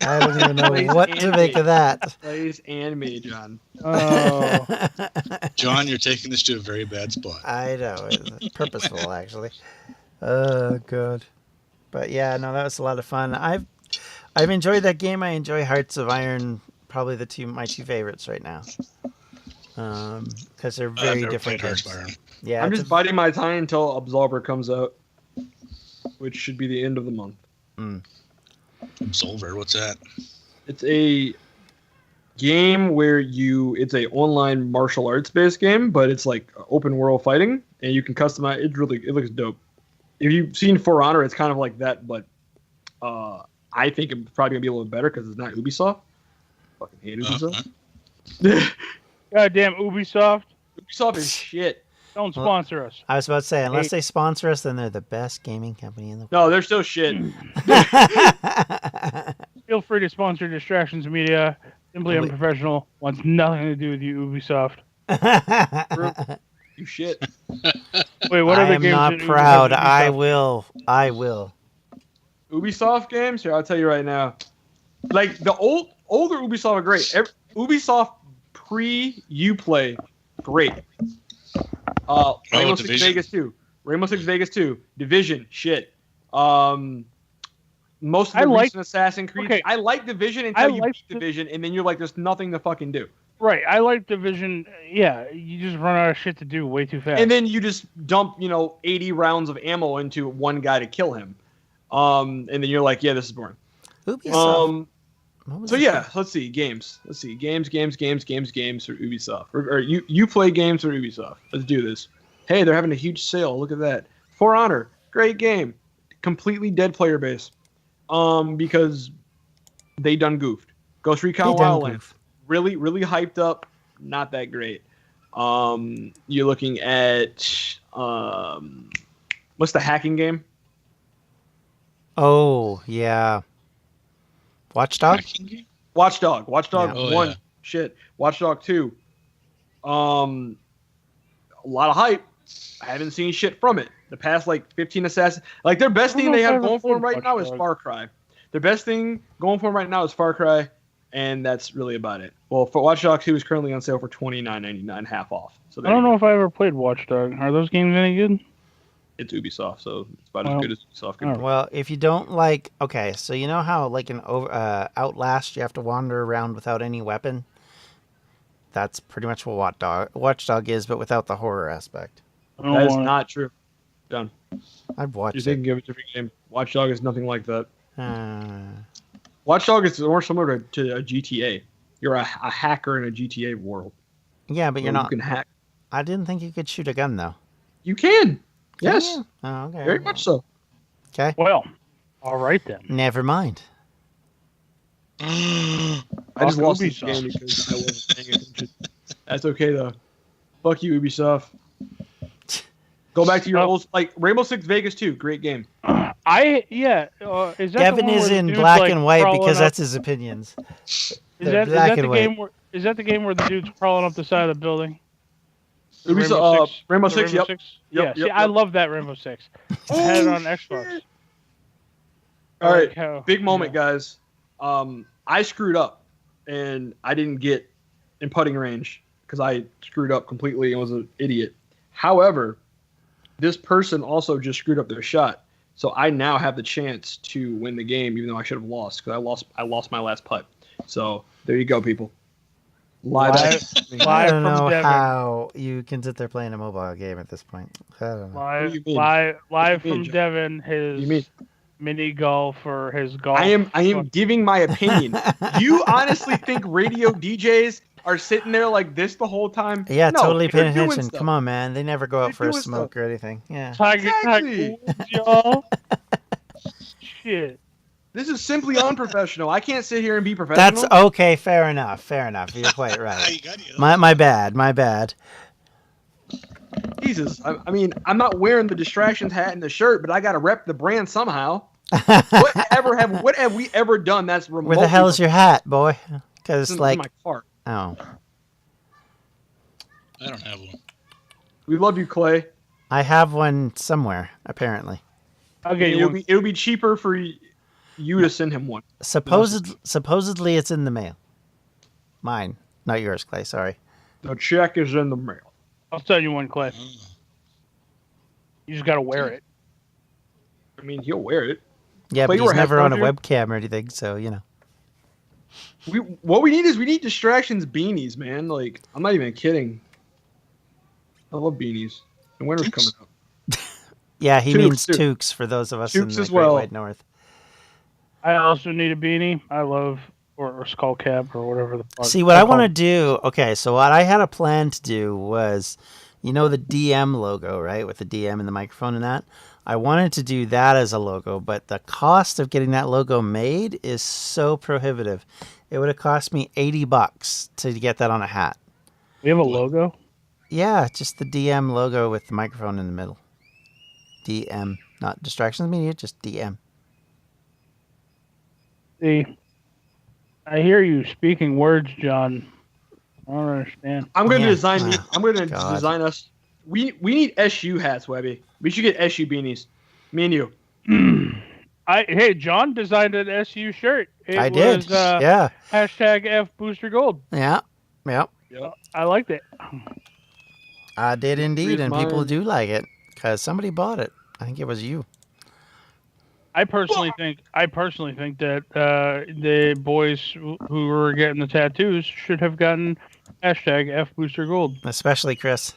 I don't even know Clays what and to make me. of that. Clays and me, John. oh, John, you're taking this to a very bad spot. I know. It's purposeful, actually. Oh, God. But yeah, no, that was a lot of fun. I've enjoyed that game. I enjoy Hearts of Iron, probably my two favorites right now. Because they're I've very never different played Hearts games. of Iron. Yeah, I'm it's just biding my time until Absolver comes out. which should be the end of the month. Absolver, what's that? It's a game where it's a online martial arts based game, but it's like open world fighting, and you can customize. It looks dope. If you've seen For Honor, it's kind of like that, but I think it's probably gonna be a little better because it's not Ubisoft. Fucking hate Ubisoft. Goddamn Ubisoft. Ubisoft is shit. Don't sponsor us. I was about to say, unless they sponsor us, then they're the best gaming company in the world. No, they're still shit. Feel free to sponsor Distractions Media. Simply Unprofessional wants nothing to do with you, Ubisoft. You shit. Wait, what I other am games? not did Ubisoft- proud. Ubisoft- I will. Ubisoft games? Here, I'll tell you right now. Like the older Ubisoft are great. Ubisoft pre-Uplay, great. Rainbow Six Division. Vegas 2. Rainbow Six Vegas 2. Division, shit. Most of the recent Assassin's Creed. Okay. I like Division until you beat Division, and then you're like, there's nothing to fucking do. Right, I like Division. Yeah, you just run out of shit to do way too fast. And then you just dump, 80 rounds of ammo into one guy to kill him. And then you're like, yeah, this is boring. Ubisoft. So yeah, let's see. Games for Ubisoft. Or you play games for Ubisoft. Let's do this. Hey, they're having a huge sale. Look at that. For Honor, great game. Completely dead player base. Because they done goofed. Ghost Recon Wildlands. Really, really hyped up. Not that great. You're looking at what's the hacking game? Oh, yeah. Watchdog? Watchdog Yeah. 1. Yeah. Shit. Watchdog 2. A lot of hype. I haven't seen shit from it. The past 15 Assassins. Like their best thing they have going for them right now is Far Cry. Their best thing going for them right now is Far Cry, and that's really about it. Well, for Watchdog 2 is currently on sale for $29.99, half off. So I don't know if I ever played Watchdog. Are those games any good? It's Ubisoft, so it's about as good as Ubisoft can be. Well, if you don't like... Okay, so you know how in Outlast you have to wander around without any weapon? That's pretty much what Watchdog is, but without the horror aspect. That is not true. Done. I've watched You're thinking of a different game. Watchdog is nothing like that. it. Watchdog is more similar to a GTA. You're a hacker in a GTA world. Yeah, but you're You not... can hack. I didn't think you could shoot a gun, though. You can. Yes. Oh, okay. Very much so. Okay. Well, all right then. Never mind. I just lost this Ubisoft. game because I wasn't paying attention. That's okay though. Fuck you, Ubisoft. Go back to your old Rainbow Six Vegas 2. Great game. Is that the Devin one is where the in dude's, black and white crawling because up- that's his opinions. Is They're that black the and white. game where is that the game where the dude's crawling up the side of the building? Rainbow Six. The Yep. Six? Yep, Yeah, see, yep, I yep. love that Rainbow Six. I had it on Xbox. All right. How- Big moment, guys. I screwed up, and I didn't get in putting range because I screwed up completely and was an idiot. However, this person also just screwed up their shot, so I now have the chance to win the game, even though I should have lost because I lost my last putt. So there you go, people. I Live don't from know Devin. how you can sit there playing a mobile game at this point. I don't know. What do you mean? Live What do you from mean, Joe? Devin, What do you mean? his mini golf or his golf. I am giving my opinion. You honestly think radio DJs are sitting there like this the whole time? Yeah, No, totally they're paying doing attention. stuff. Come on, man. They never go out They're for a doing smoke stuff. or anything. Yeah. Tiger Exactly. Woods, y'all. Shit. This is simply unprofessional. I can't sit here and be professional. That's okay. Fair enough. Fair enough. You're quite right. You got it. My bad. My bad. Jesus. I mean, I'm not wearing the distractions hat and the shirt, but I got to rep the brand somehow. What have we ever done that's remotely? Where the hell is your hat, boy? Because It's in like, my car. oh, I don't have one. We love you, Clay. I have one somewhere apparently. Okay, It'll be cheaper for you to send him one. Supposedly it's in the mail. Mine, not yours, Clay. Sorry. The check is in the mail. I'll tell you one, Clay. You just gotta wear it. I mean, he'll wear it. Yeah, Clay, but you he's wear never on a headphones webcam or anything, so you know. What we need distractions beanies, man. Like, I'm not even kidding. I love beanies. The winter's coming up. Yeah, he Toques, means too. toques for those of us in Toques the as Great well. White North. I also need a beanie. I love or skull cap or whatever the fuck. See, what I want to do, okay, so what I had a plan to do was, you know the DM logo, right? With the DM and the microphone and that? I wanted to do that as a logo, but the cost of getting that logo made is so prohibitive. It would have cost me $80 to get that on a hat. We have a logo. Yeah, just the DM logo with the microphone in the middle. DM, not Distractions Media, just DM. See, I hear you speaking words, John. I don't understand. I'm going to Yeah. design. Oh, I'm going to God. design us. We need SU hats, Webby. We should get SU beanies. Me and you. Hey, John designed an SU shirt. It I did. Was, Yeah. Hashtag F Booster Gold. Yeah. Yep. I liked it. I did indeed, Here's and people mine. do like it because somebody bought it. I think it was you. I personally think that the boys who were getting the tattoos should have gotten hashtag F Booster Gold. Especially Chris.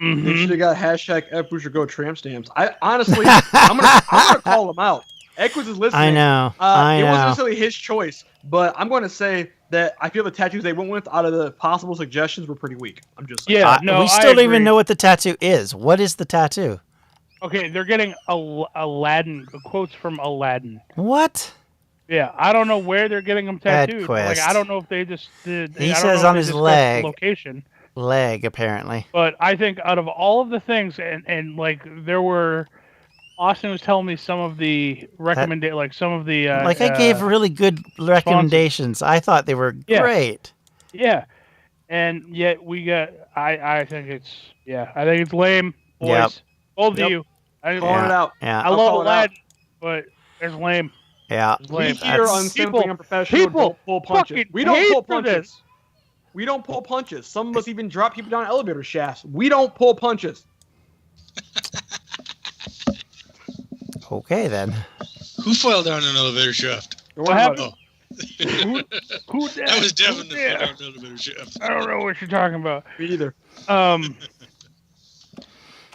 They should have got hashtag F Booster Go tramp stamps. I honestly, I'm gonna call them out. Equus is listening. I know. I It wasn't know. necessarily his choice, but I'm going to say that I feel the tattoos they went with out of the possible suggestions were pretty weak. I'm just saying. Yeah, no, we I still don't agree. even know what the tattoo is. What is the tattoo? Okay, they're getting Aladdin quotes from Aladdin. What? Yeah, I don't know where they're getting them tattooed. Like, Quest. I don't know if they just did. He I don't says know if on they his discussed leg. the location. Leg, apparently. But I think out of all of the things, and like there were, Austin was telling me some of the some of the Like, I gave really good recommendations. I thought they were Yeah. great. yeah, and yet we got. I think it's lame, boys. Yep. Both of Yep. you. I, Calling it out. Yeah. I I'll love call it out. Aladdin, but it's lame. Yeah. It's We lame. here on That's- Simply People- Unprofessional people don't pull punches. fucking We don't hate pull for this. punches. We don't pull punches. Some of us even drop people down elevator shafts. We don't pull punches. Okay, then. Who fell down an elevator shaft? Don't What worry about happened? it. Who That was Devin that Yeah. fell down an elevator shaft. I don't know what you're talking about. Me either. I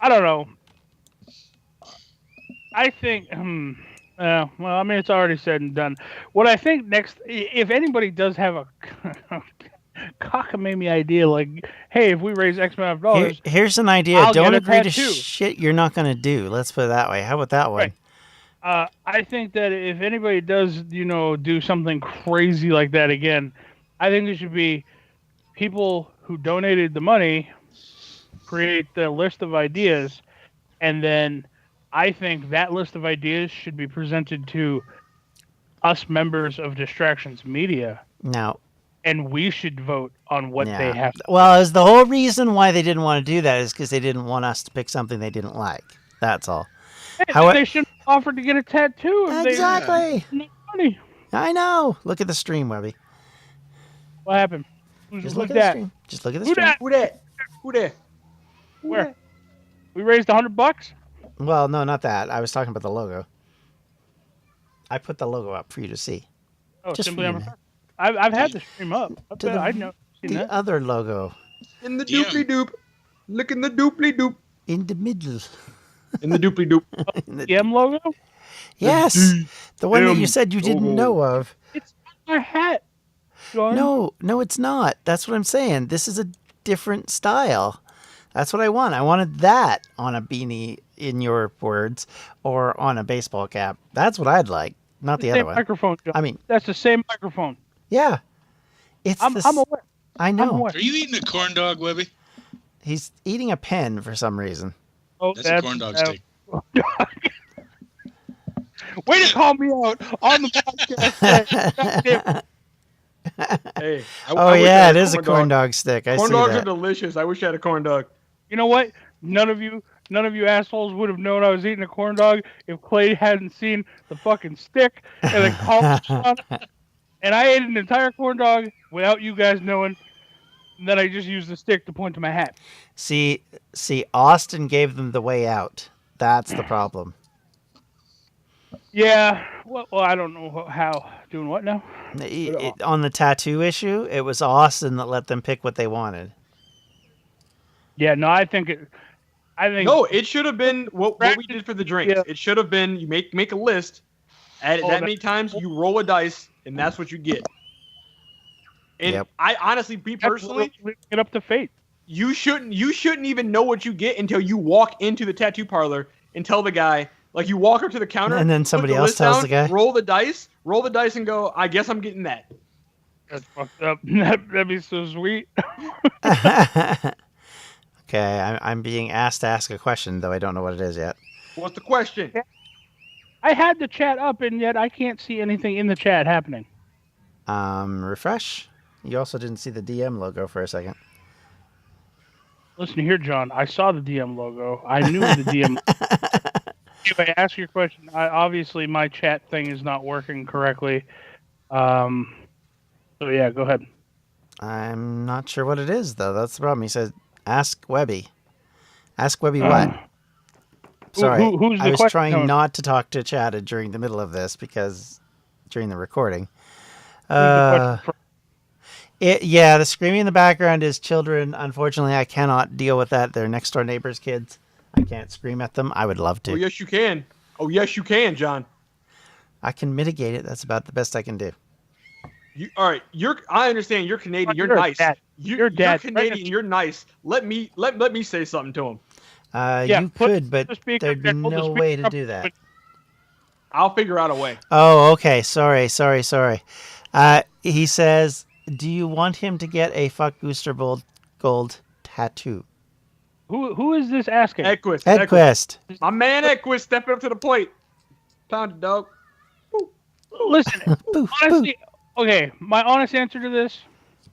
don't know. I think, well, I mean, it's already said and done. What I think next, if anybody does have a cockamamie idea, like, hey, if we raise X amount of dollars, Here's an idea. I'll Don't get a agree to tattoo. shit you're not going to do. Let's put it that way. How about that one? Right. I think that if anybody does, do something crazy like that again, I think there should be people who donated the money create the list of ideas, and then I think that list of ideas should be presented to us members of Distractions Media, Now, and we should vote on what they have. Well, is the whole reason why they didn't want to do that is because they didn't want us to pick something they didn't like. That's all. Hey, they should have offered to get a tattoo. If Exactly. They had money. I know. Look at the stream, Webby. What happened? Just Who's look at that? the stream. Just look at the Who stream. that? Who that? Who that? Where? We raised $100. Well, no, not that. I was talking about the logo. I put the logo up for you to see. Oh, Just simply for you, Unprofessional. I've had the stream up. I know. Seen The that. other logo In the Yeah. dooply doop. Look in the dooply doop. in the middle. In the dooply doop. In the- DM logo? yes, the one that you M said you didn't logo. know of. It's my hat. John. No, it's not. That's what I'm saying. This is a different style. That's what I want. I wanted that on a beanie, in your words, or on a baseball cap. That's what I'd like, not the same other one. microphone, John. I mean, That's the same microphone. yeah. It's I'm aware. I I'm know. aware. Are you eating a corn dog, Webby? He's eating a pen for some reason. Oh, That's a corn dog steak. Way to call me out on the podcast. God damn. Hey. Oh wish I yeah, had it is a corn dog stick. I Corn see dogs are that. delicious. I wish I had a corn dog. You know what? None of you assholes would have known I was eating a corn dog if Clay hadn't seen the fucking stick and then called me on it. And I ate an entire corn dog without you guys knowing. And then I just used the stick to point to my hat. See, Austin gave them the way out. That's the problem. Yeah. Well, I don't know how. Doing what now? On the tattoo issue, it was Austin that let them pick what they wanted. Yeah. No, I think I think No, it should have been what we did for the drinks. Yeah. It should have been you make a list, add it that many times, you roll a dice, and that's what you get. And Yep. I honestly, me personally, get up to fate. you shouldn't even know what you get until you walk into the tattoo parlor and tell the guy, like you walk up to the counter, And then put somebody the else list tells down, the guy? roll the dice, and go, I guess I'm getting that. That's fucked up. That'd be so sweet. Okay, I'm being asked to ask a question, though I don't know what it is yet. What's the question? I had the chat up, and yet I can't see anything in the chat happening. Refresh. You also didn't see the DM logo for a second. Listen here, John. I saw the DM logo. I knew the DM. Anyway, ask your question. Obviously, my chat thing is not working correctly. So yeah, go ahead. I'm not sure what it is, though. That's the problem. He said, ask Webby. Ask Webby what? Sorry, who's the I was question trying coming- not to talk to Chad during the middle of this because during the recording. Who's the question from? Yeah, the screaming in the background is children. Unfortunately, I cannot deal with that. They're next door neighbors' kids. I can't scream at them. I would love to. Oh yes, you can. Oh yes, you can, John. I can mitigate it. That's about the best I can do. All right, I understand. You're Canadian. You're You're a nice. dad. You're dad. Canadian. You're nice. Let me say something to him. You could, but the speaker there'd be and hold the no speaker way to up. do that. I'll figure out a way. Oh, okay. Sorry. He says, do you want him to get a Fuck Booster Gold tattoo? Who is this asking? Edquist. Edquist. My man Edquist stepping up to the plate. Pound it, dog. Listen, Boof, honestly, okay. My honest answer to this,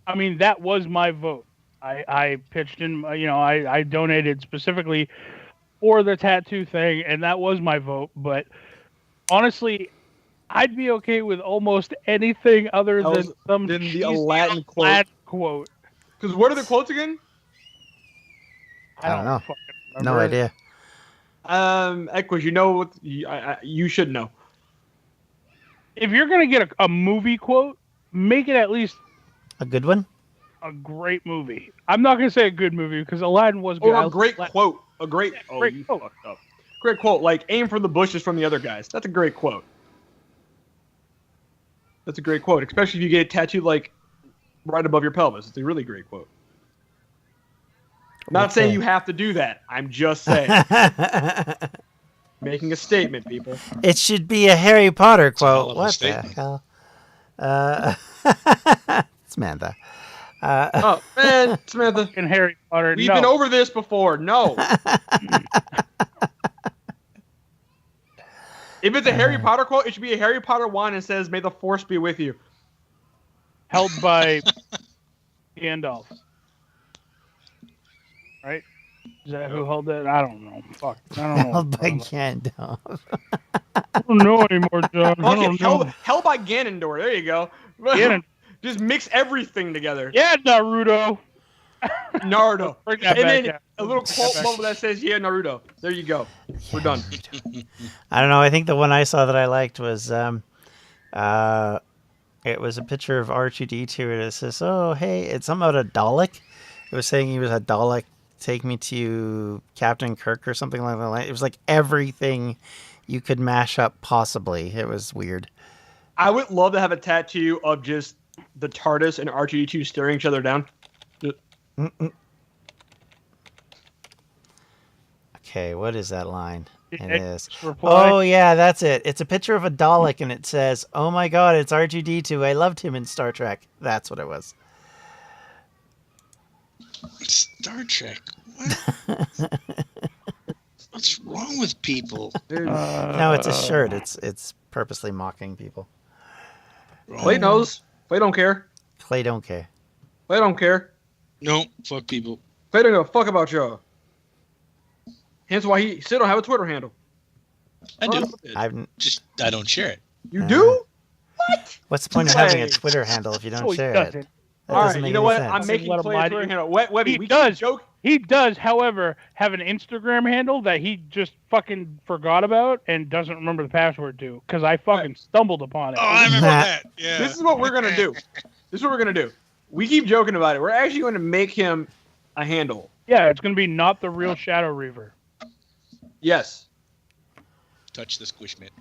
I mean, that was my vote. I pitched in. I donated specifically for the tattoo thing, and that was my vote. But honestly, I'd be okay with almost anything other than some the cheesy Aladdin quote. Because what are the quotes again? I don't know. fucking No remember. idea. Edquist, you know what? You should know. If you're gonna get a movie quote, make it at least A good one? a great movie. I'm not gonna say a good movie because Aladdin was good. Or a great quote. A great. Oh, great you quote. fucked up. Great quote. Like aim for the bushes from the other guys. That's a great quote. That's a great quote, especially if you get it tattooed like right above your pelvis. It's a really great quote. I'm not saying you have to do that. I'm just saying. Making a statement, people. It should be a Harry Potter a hell quote. of a What the statement. hell? Samantha. Oh, man, Samantha. In Harry Potter. We've no. been over this before. No. If it's a Harry Potter quote, it should be a Harry Potter wand and says, "May the Force be with you." Held by Gandalf. Right? Is that who held it? I don't know. Fuck. I don't know. Held by Gandalf. I don't know anymore, John. I Okay, don't know. hell by Ganondorf. There you go. Ganon- Just mix everything together. Yeah, Naruto. Naruto. Bring that And back then out. a little Bring that quote back. bubble that says, "Yeah, Naruto." There you go. We're done. I don't know. I think the one I saw that I liked was it was a picture of R2D2 and it says, "Oh, hey, it's something about a Dalek." It was saying he was a Dalek. Take me to Captain Kirk or something like that. It was like everything you could mash up possibly. It was weird. I would love to have a tattoo of just the TARDIS and R2D2 staring each other down. Okay, what is that line? It is. Reply. Oh yeah, that's it. It's a picture of a Dalek and it says, "Oh my God, it's R2D2. I loved him in Star Trek." That's what it was. Star Trek. What? What's wrong with people? No, it's a shirt. It's purposely mocking people. Clay knows. Clay don't care. Clay don't care. Clay don't care. No, fuck people. Clay don't give a fuck about y'all. Hence why he still don't have a Twitter handle. I do. I've. I don't share it. You do? What? What's the point of having a Clay. Twitter handle if you don't Oh, he share doesn't. it? That All doesn't right, make you know any what? sense. I'm making Let him Clay lie a to Twitter you. handle. Webby, He we does. keep joke. He does, however, have an Instagram handle that he just fucking forgot about and doesn't remember the password to because I fucking stumbled upon it. Oh, I remember that. Yeah. This is what we're gonna do. This is what we're gonna do. We keep joking about it. We're actually going to make him a handle. Yeah, it's gonna be not the real Shadow Reaver. Yes. Touch the squish mitt.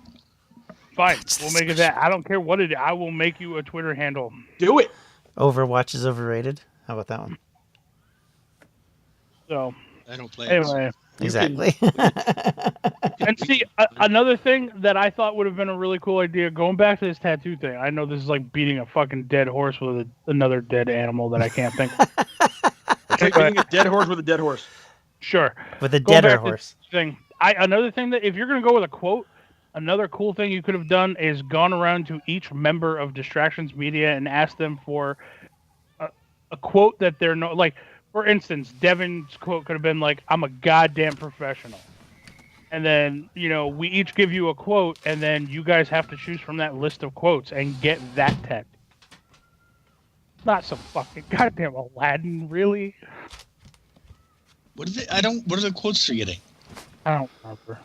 Fine, we'll make it that. I don't care what it is. I will make you a Twitter handle. Do it. Overwatch is overrated. How about that one? So I don't play it. anyway, Exactly. and see another thing that I thought would have been a really cool idea. Going back to this tattoo thing, I know this is like beating a fucking dead horse with another dead animal that I can't think of. It's like beating a dead horse with a dead horse. Sure. With a Going deader back to horse. this thing. Another thing that if you're gonna go with a quote, another cool thing you could have done is gone around to each member of Distractions Media and asked them for a quote that they're no like. For instance, Devin's quote could have been like, "I'm a goddamn professional," and then we each give you a quote, and then you guys have to choose from that list of quotes and get that tattoo. Not some fucking goddamn Aladdin, really. What are the quotes they're getting? I don't remember.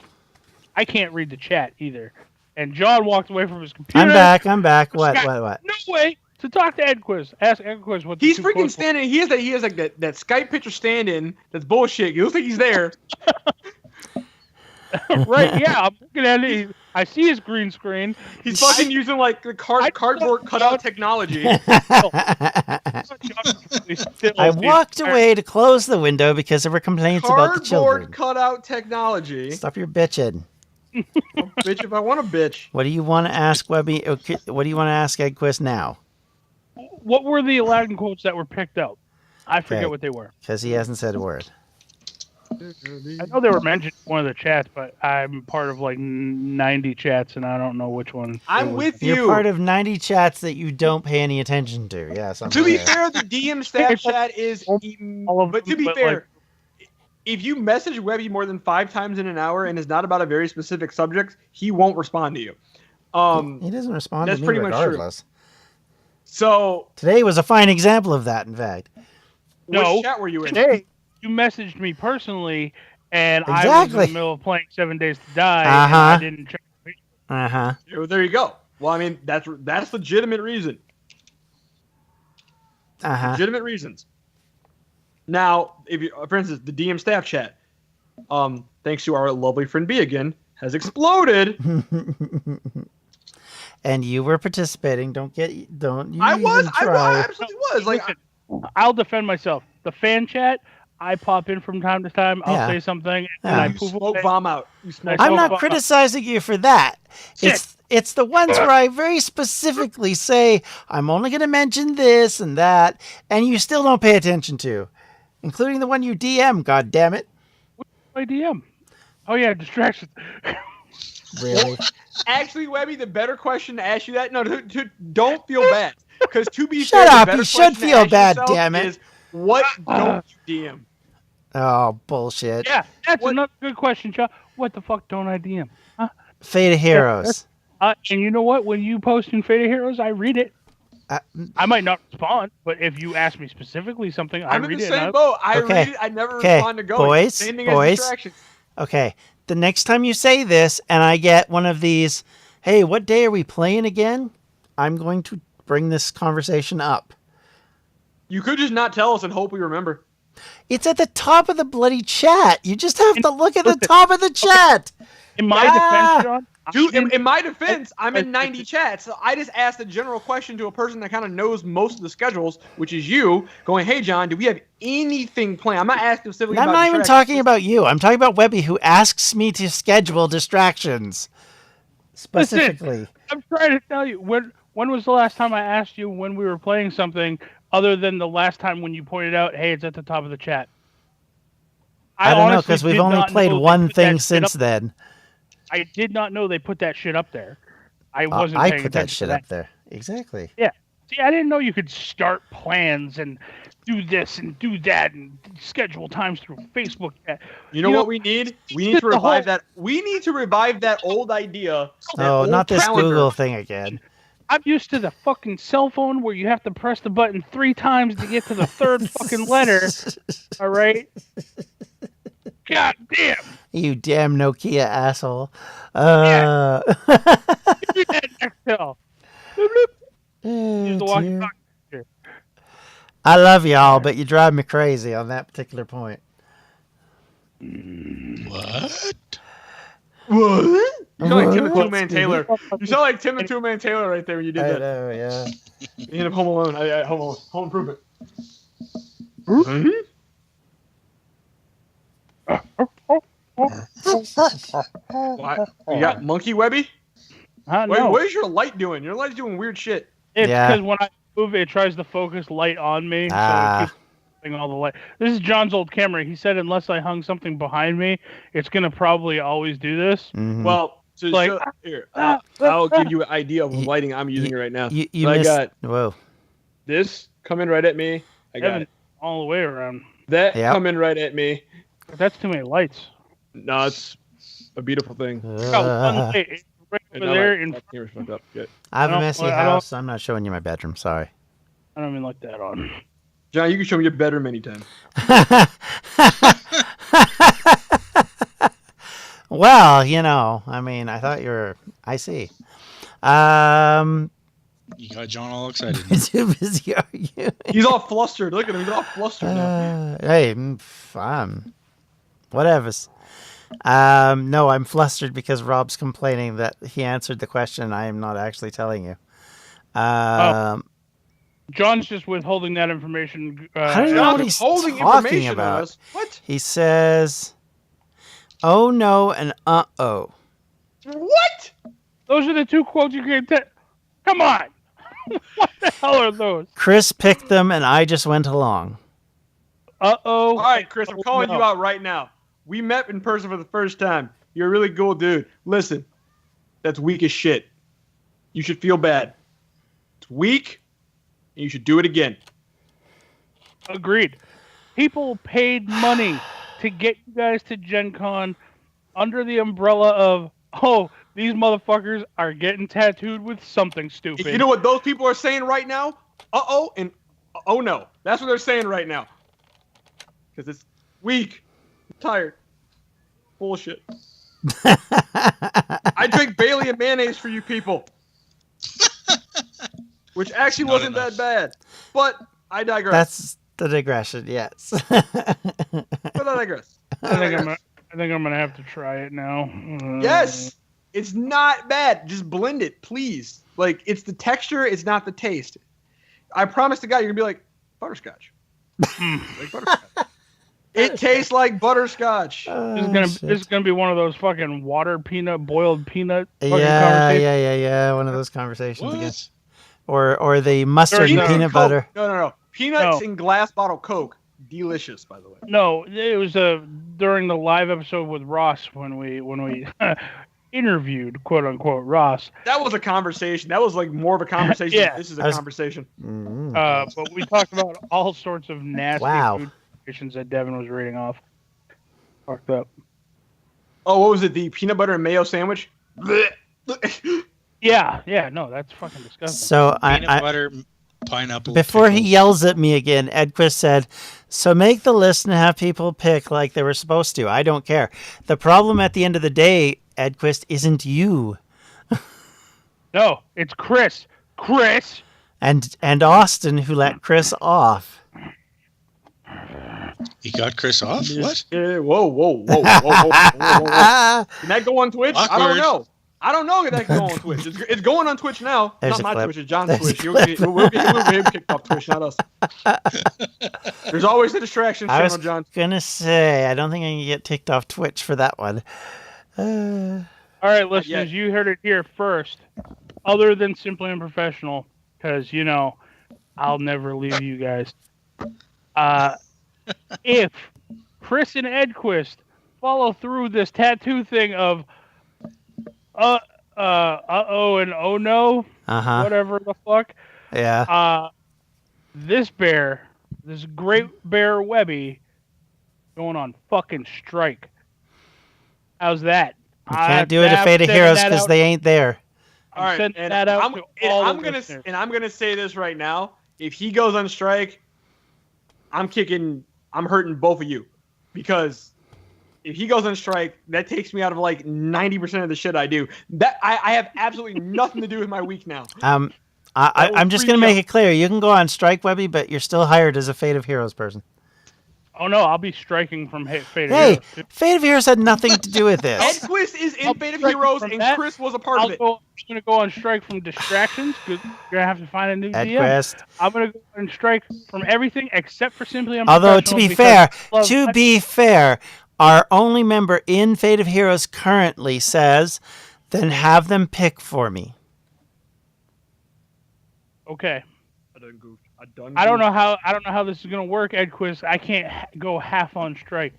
I can't read the chat either. And John walked away from his computer. I'm back. What? No way to talk to EdQuiz. Ask EdQuiz what he's freaking standing. He has like that Skype picture stand-in. That's bullshit. He looks like he's there. Right? Yeah, I'm looking at it. I see his green screen. He's fucking using like the cardboard cutout technology. I walked away to close the window because there were complaints about the children. Cardboard cutout technology. Stop your bitching. I'll bitch if I want to bitch. What do you want to ask Webby? Okay, what do you want to ask EdQuest now? What were the Aladdin quotes that were picked out? I forget what they were. Because he hasn't said a word. I know they were mentioned in one of the chats, but I'm part of like 90 chats, and I don't know which one. I'm with you. You're part of 90 chats that you don't pay any attention to. Yes. To be fair, the DM staff chat is... But to be fair, if you message Webby more than 5 times in an hour and it's not about a very specific subject, he won't respond to you. He doesn't respond to me pretty regardless. Much true. So today was a fine example of that, in fact. Which chat were you in? Today, you messaged me personally, and I was in the middle of playing 7 Days to Die, and I didn't check. There you go. Well, I mean, that's legitimate reason. Legitimate reasons. Now, if you, for instance, the DM staff chat, thanks to our lovely friend B again, has exploded. And you were participating. Don't you I absolutely was. Like, listen, I'll defend myself. The fan chat, I pop in from time to time. I'll say something, and I smoke bomb out. I'm not criticizing you for that. It's the ones where I very specifically say I'm only going to mention this and that, and you still don't pay attention to, including the one you DM. God damn it! My DM. Oh yeah, distractions. Really? Actually, Webby, the better question to ask you that don't feel bad, because to be shut fair, up. You should feel bad. Damn it! Is, what don't you DM? Oh bullshit! Yeah, that's another good question, Chuck. What the fuck don't I DM? Huh? Fate of Heroes. And you know what? When you post in Fate of Heroes, I read it. I might not respond, but if you ask me specifically something, I read it. I'm in the same boat. I read it. I never respond to going. Same thing as distraction. Okay. The next time you say this and I get one of these, hey, what day are we playing again? I'm going to bring this conversation up. You could just not tell us and hope we remember. It's at the top of the bloody chat. You just have to look at the top of the chat. In my defense, John. Dude, in my defense, I'm in 90 chats. So I just asked a general question to a person that kind of knows most of the schedules, which is you, going, hey, John, do we have anything planned? I'm not asking specifically about I'm not even talking about you. I'm talking about Webby, who asks me to schedule distractions. Specifically. Listen, I'm trying to tell you, when was the last time I asked you when we were playing something other than the last time when you pointed out, hey, it's at the top of the chat? I don't know, because we've only played one thing since then. I did not know they put that shit up there. I wasn't I paying put that attention shit to up there. Exactly. Yeah. See, I didn't know you could start plans and do this and do that and schedule times through Facebook. You know what we need? We need to revive that. We need to revive that old idea. Oh, not this Google thing again. I'm used to the fucking cell phone where you have to press the button 3 times to get to the third fucking letter. All right? God damn. You damn Nokia asshole. Yeah. Give me that Excel. I love y'all, but you drive me crazy on that particular point. What? What? You sound like Tim the What? Two-Man Taylor. You sound like Tim the Two-Man Taylor right there when you did I that. know, yeah. The end of Home Alone. Home Improvement. Hmm? What? You got Monkey Webby? Wait, No. what is your light doing? Your light's doing weird shit. It's Yeah. because when I move, it tries to focus light on me, so Ah. it keeps focusing all the light. This is John's old camera. He said unless I hung something behind me, it's gonna probably always do this. Mhm. Well, Like, here, I'll give you an idea of the lighting I'm using right now. you So I missed. got Whoa. this coming right at me. I got Evan, all the way around. that Yep. coming right at me. But that's too many lights. No, it's a beautiful thing. Got one light right And over now there. my camera's fucked up. Good. I have I a don't- messy I don't- house. I'm not showing you my bedroom. Sorry. I don't even like that on. John, you can show me your bedroom anytime. Well, I mean, I thought you were. I see. You got John all excited. Too busy arguing. He's all flustered. Look at him. He's all flustered now. Hey, whatevers. No, I'm flustered because Rob's complaining that he answered the question. I am not actually telling you. John's just withholding that information. How do you know what John's he's holding talking information on about? us. What? He says, "Oh no" and "uh-oh." What? Those are the two quotes you can take. Come on. What the hell are those? Chris picked them, and I just went along. Uh-oh. All right, Chris, I'm calling no. you out right now. We met in person for the first time. You're a really cool dude. Listen, that's weak as shit. You should feel bad. It's weak, and you should do it again. Agreed. People paid money to get you guys to Gen Con under the umbrella of, oh, these motherfuckers are getting tattooed with something stupid. You know what those people are saying right now? Uh-oh and oh no. That's what they're saying right now. Because it's weak. I'm tired. Bullshit. I drink Bailey and mayonnaise for you people. Which actually Not wasn't enough. that bad. But I digress. That's the digression, yes. But I digress. I think I'm gonna have to try it now. Yes. It's not bad. Just blend it, please. Like, it's the texture, it's not the taste. I promise to God, you're going to be like, butterscotch. Like butterscotch. It tastes like butterscotch. This is gonna be one of those fucking boiled peanut fucking yeah, conversations. yeah. One of those conversations again. What? Or the mustard and There's peanut Coke. butter. No. Peanuts No. in glass bottle Coke. Delicious, by the way. No, it was during the live episode with Ross when we interviewed quote unquote Ross. That was a conversation. That was like more of a conversation. Yeah. This is a conversation. But we talked about all sorts of nasty Wow. food situations that Devin was reading off. Fucked up. Oh, what was it? The peanut butter and mayo sandwich? Yeah, no, that's fucking disgusting. So Peanut butter, pineapple. before he pickles. yells at me again, Edquist said, "So make the list and have people pick like they were supposed to. I don't care. The problem at the end of the day, Edquist, isn't you No, it's Chris. Chris. and Austin who let Chris off." He got Chris off? What? Whoa. Can that go on Twitch? I don't Awkward. know. I don't know if that can go on Twitch. It's going on Twitch now. There's Not a my clip. Twitch, it's John's There's a Twitch. clip. We'll get him kicked off Twitch, not us. There's always a distraction I was channel, John. gonna say I don't think I can get ticked off Twitch for that one. All right, listeners, you heard it here first. Other than Simply Unprofessional, because, I'll never leave you guys. If Chris and Edquist follow through this tattoo thing of uh-oh and oh no, whatever the fuck, Yeah. this great bear Webby, going on fucking strike. How's that? You can't do it at Fate of Heroes because they ain't there. All right, sending and that out I'm, to and all I'm the gonna listeners. and I'm gonna say this right now. If he goes on strike, I'm hurting both of you, because if he goes on strike, that takes me out of like 90% of the shit I do. That I have absolutely nothing to do with my week now. I'm just gonna make it clear. You can go on strike, Webby, but you're still hired as a Fate of Heroes person. Oh no, I'll be striking from Fate of Hey, Heroes. Too. Fate of Heroes had nothing to do with Ed this. Quist is in I'll Fate of strike Heroes, from and that. Chris was a part of it. I'm gonna go on strike from distractions because you're gonna have to find a new Ed DM. Quest. I'm gonna go on strike from everything except for simply Although to be fair, because our only member in Fate of Heroes currently says, "Then have them pick for me." okay. I don't know how this is gonna work, Ed Quiz. I can't go half on strike.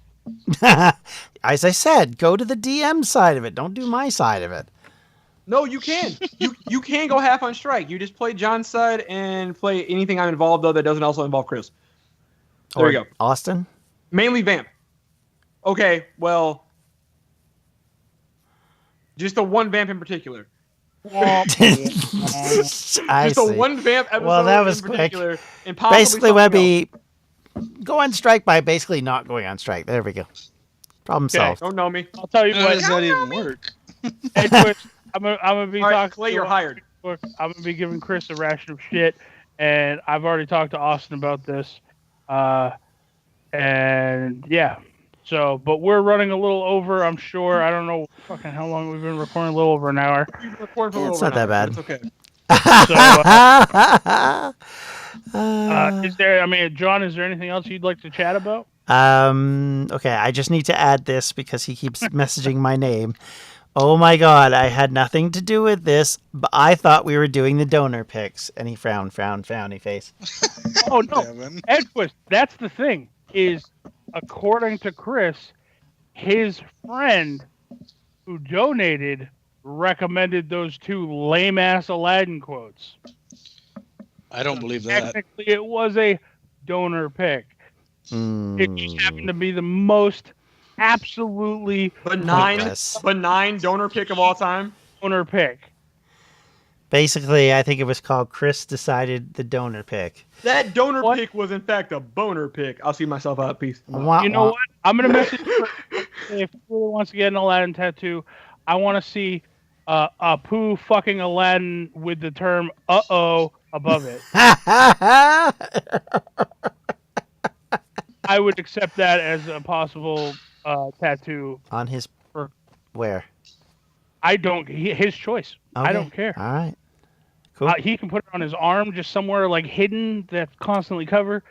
As I said, go to the DM side of it. Don't do my side of it. No, you can. You can go half on strike. You just play John's side and play anything I'm involved of that doesn't also involve Chris. There you go. Austin? Mainly Vamp. Okay, well, just the one Vamp in particular. I Just the see. one Vamp episode Well, that was in quick. particular. And possibly Basically, something Webby, go on strike by basically not going on strike. There we go. Problem Okay. solved. Don't know me. I'll tell you How what, does that even work? Ed Quiz. I'm gonna be All right, talking. Clay, to you're hired. I'm gonna be giving Chris a ration of shit, and I've already talked to Austin about this. And yeah. So, but we're running a little over, I'm sure. I don't know fucking how long we've been recording, a little over an hour. We've been recording for a It's little not over an that hour, bad. but It's okay. Is there, John, is there anything else you'd like to chat about? Okay, I just need to add this because he keeps messaging my name. Oh my god, I had nothing to do with this, but I thought we were doing the donor picks. And he frowned, frowny face. Oh, no. Devin. Edquist, that's the thing, is according to Chris, his friend who donated recommended those two lame-ass Aladdin quotes. I don't believe that. Technically, it was a donor pick. It just happened to be the most absolutely benign donor pick of all time. donor pick. Basically, I think it was called Chris Decided the Donor Pick. That donor pick was in fact a boner pick. I'll see myself out. Peace. You know what? I'm gonna message her if he really wants to get an Aladdin tattoo. I want to see Apu fucking Aladdin with the term "uh-oh" above it. I would accept that as a possible tattoo. On his... Where? I don't... his choice. Okay. I don't care. All right. Cool. He can put it on his arm, just somewhere like hidden that's constantly covered.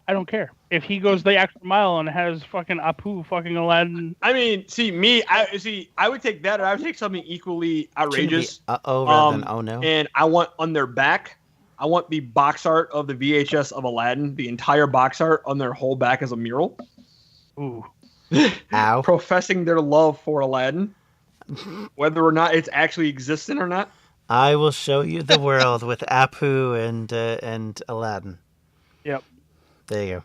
I don't care. If he goes the extra mile and has fucking Apu fucking Aladdin... I mean, I would take that, or I would take something equally outrageous. Uh-oh rather than oh no. And I want on their back, I want the box art of the VHS of Aladdin, the entire box art on their whole back as a mural. Ooh. Ow. Professing their love for Aladdin, whether or not it's actually existent or not. I will show you the world with Apu and Aladdin. Yep. There you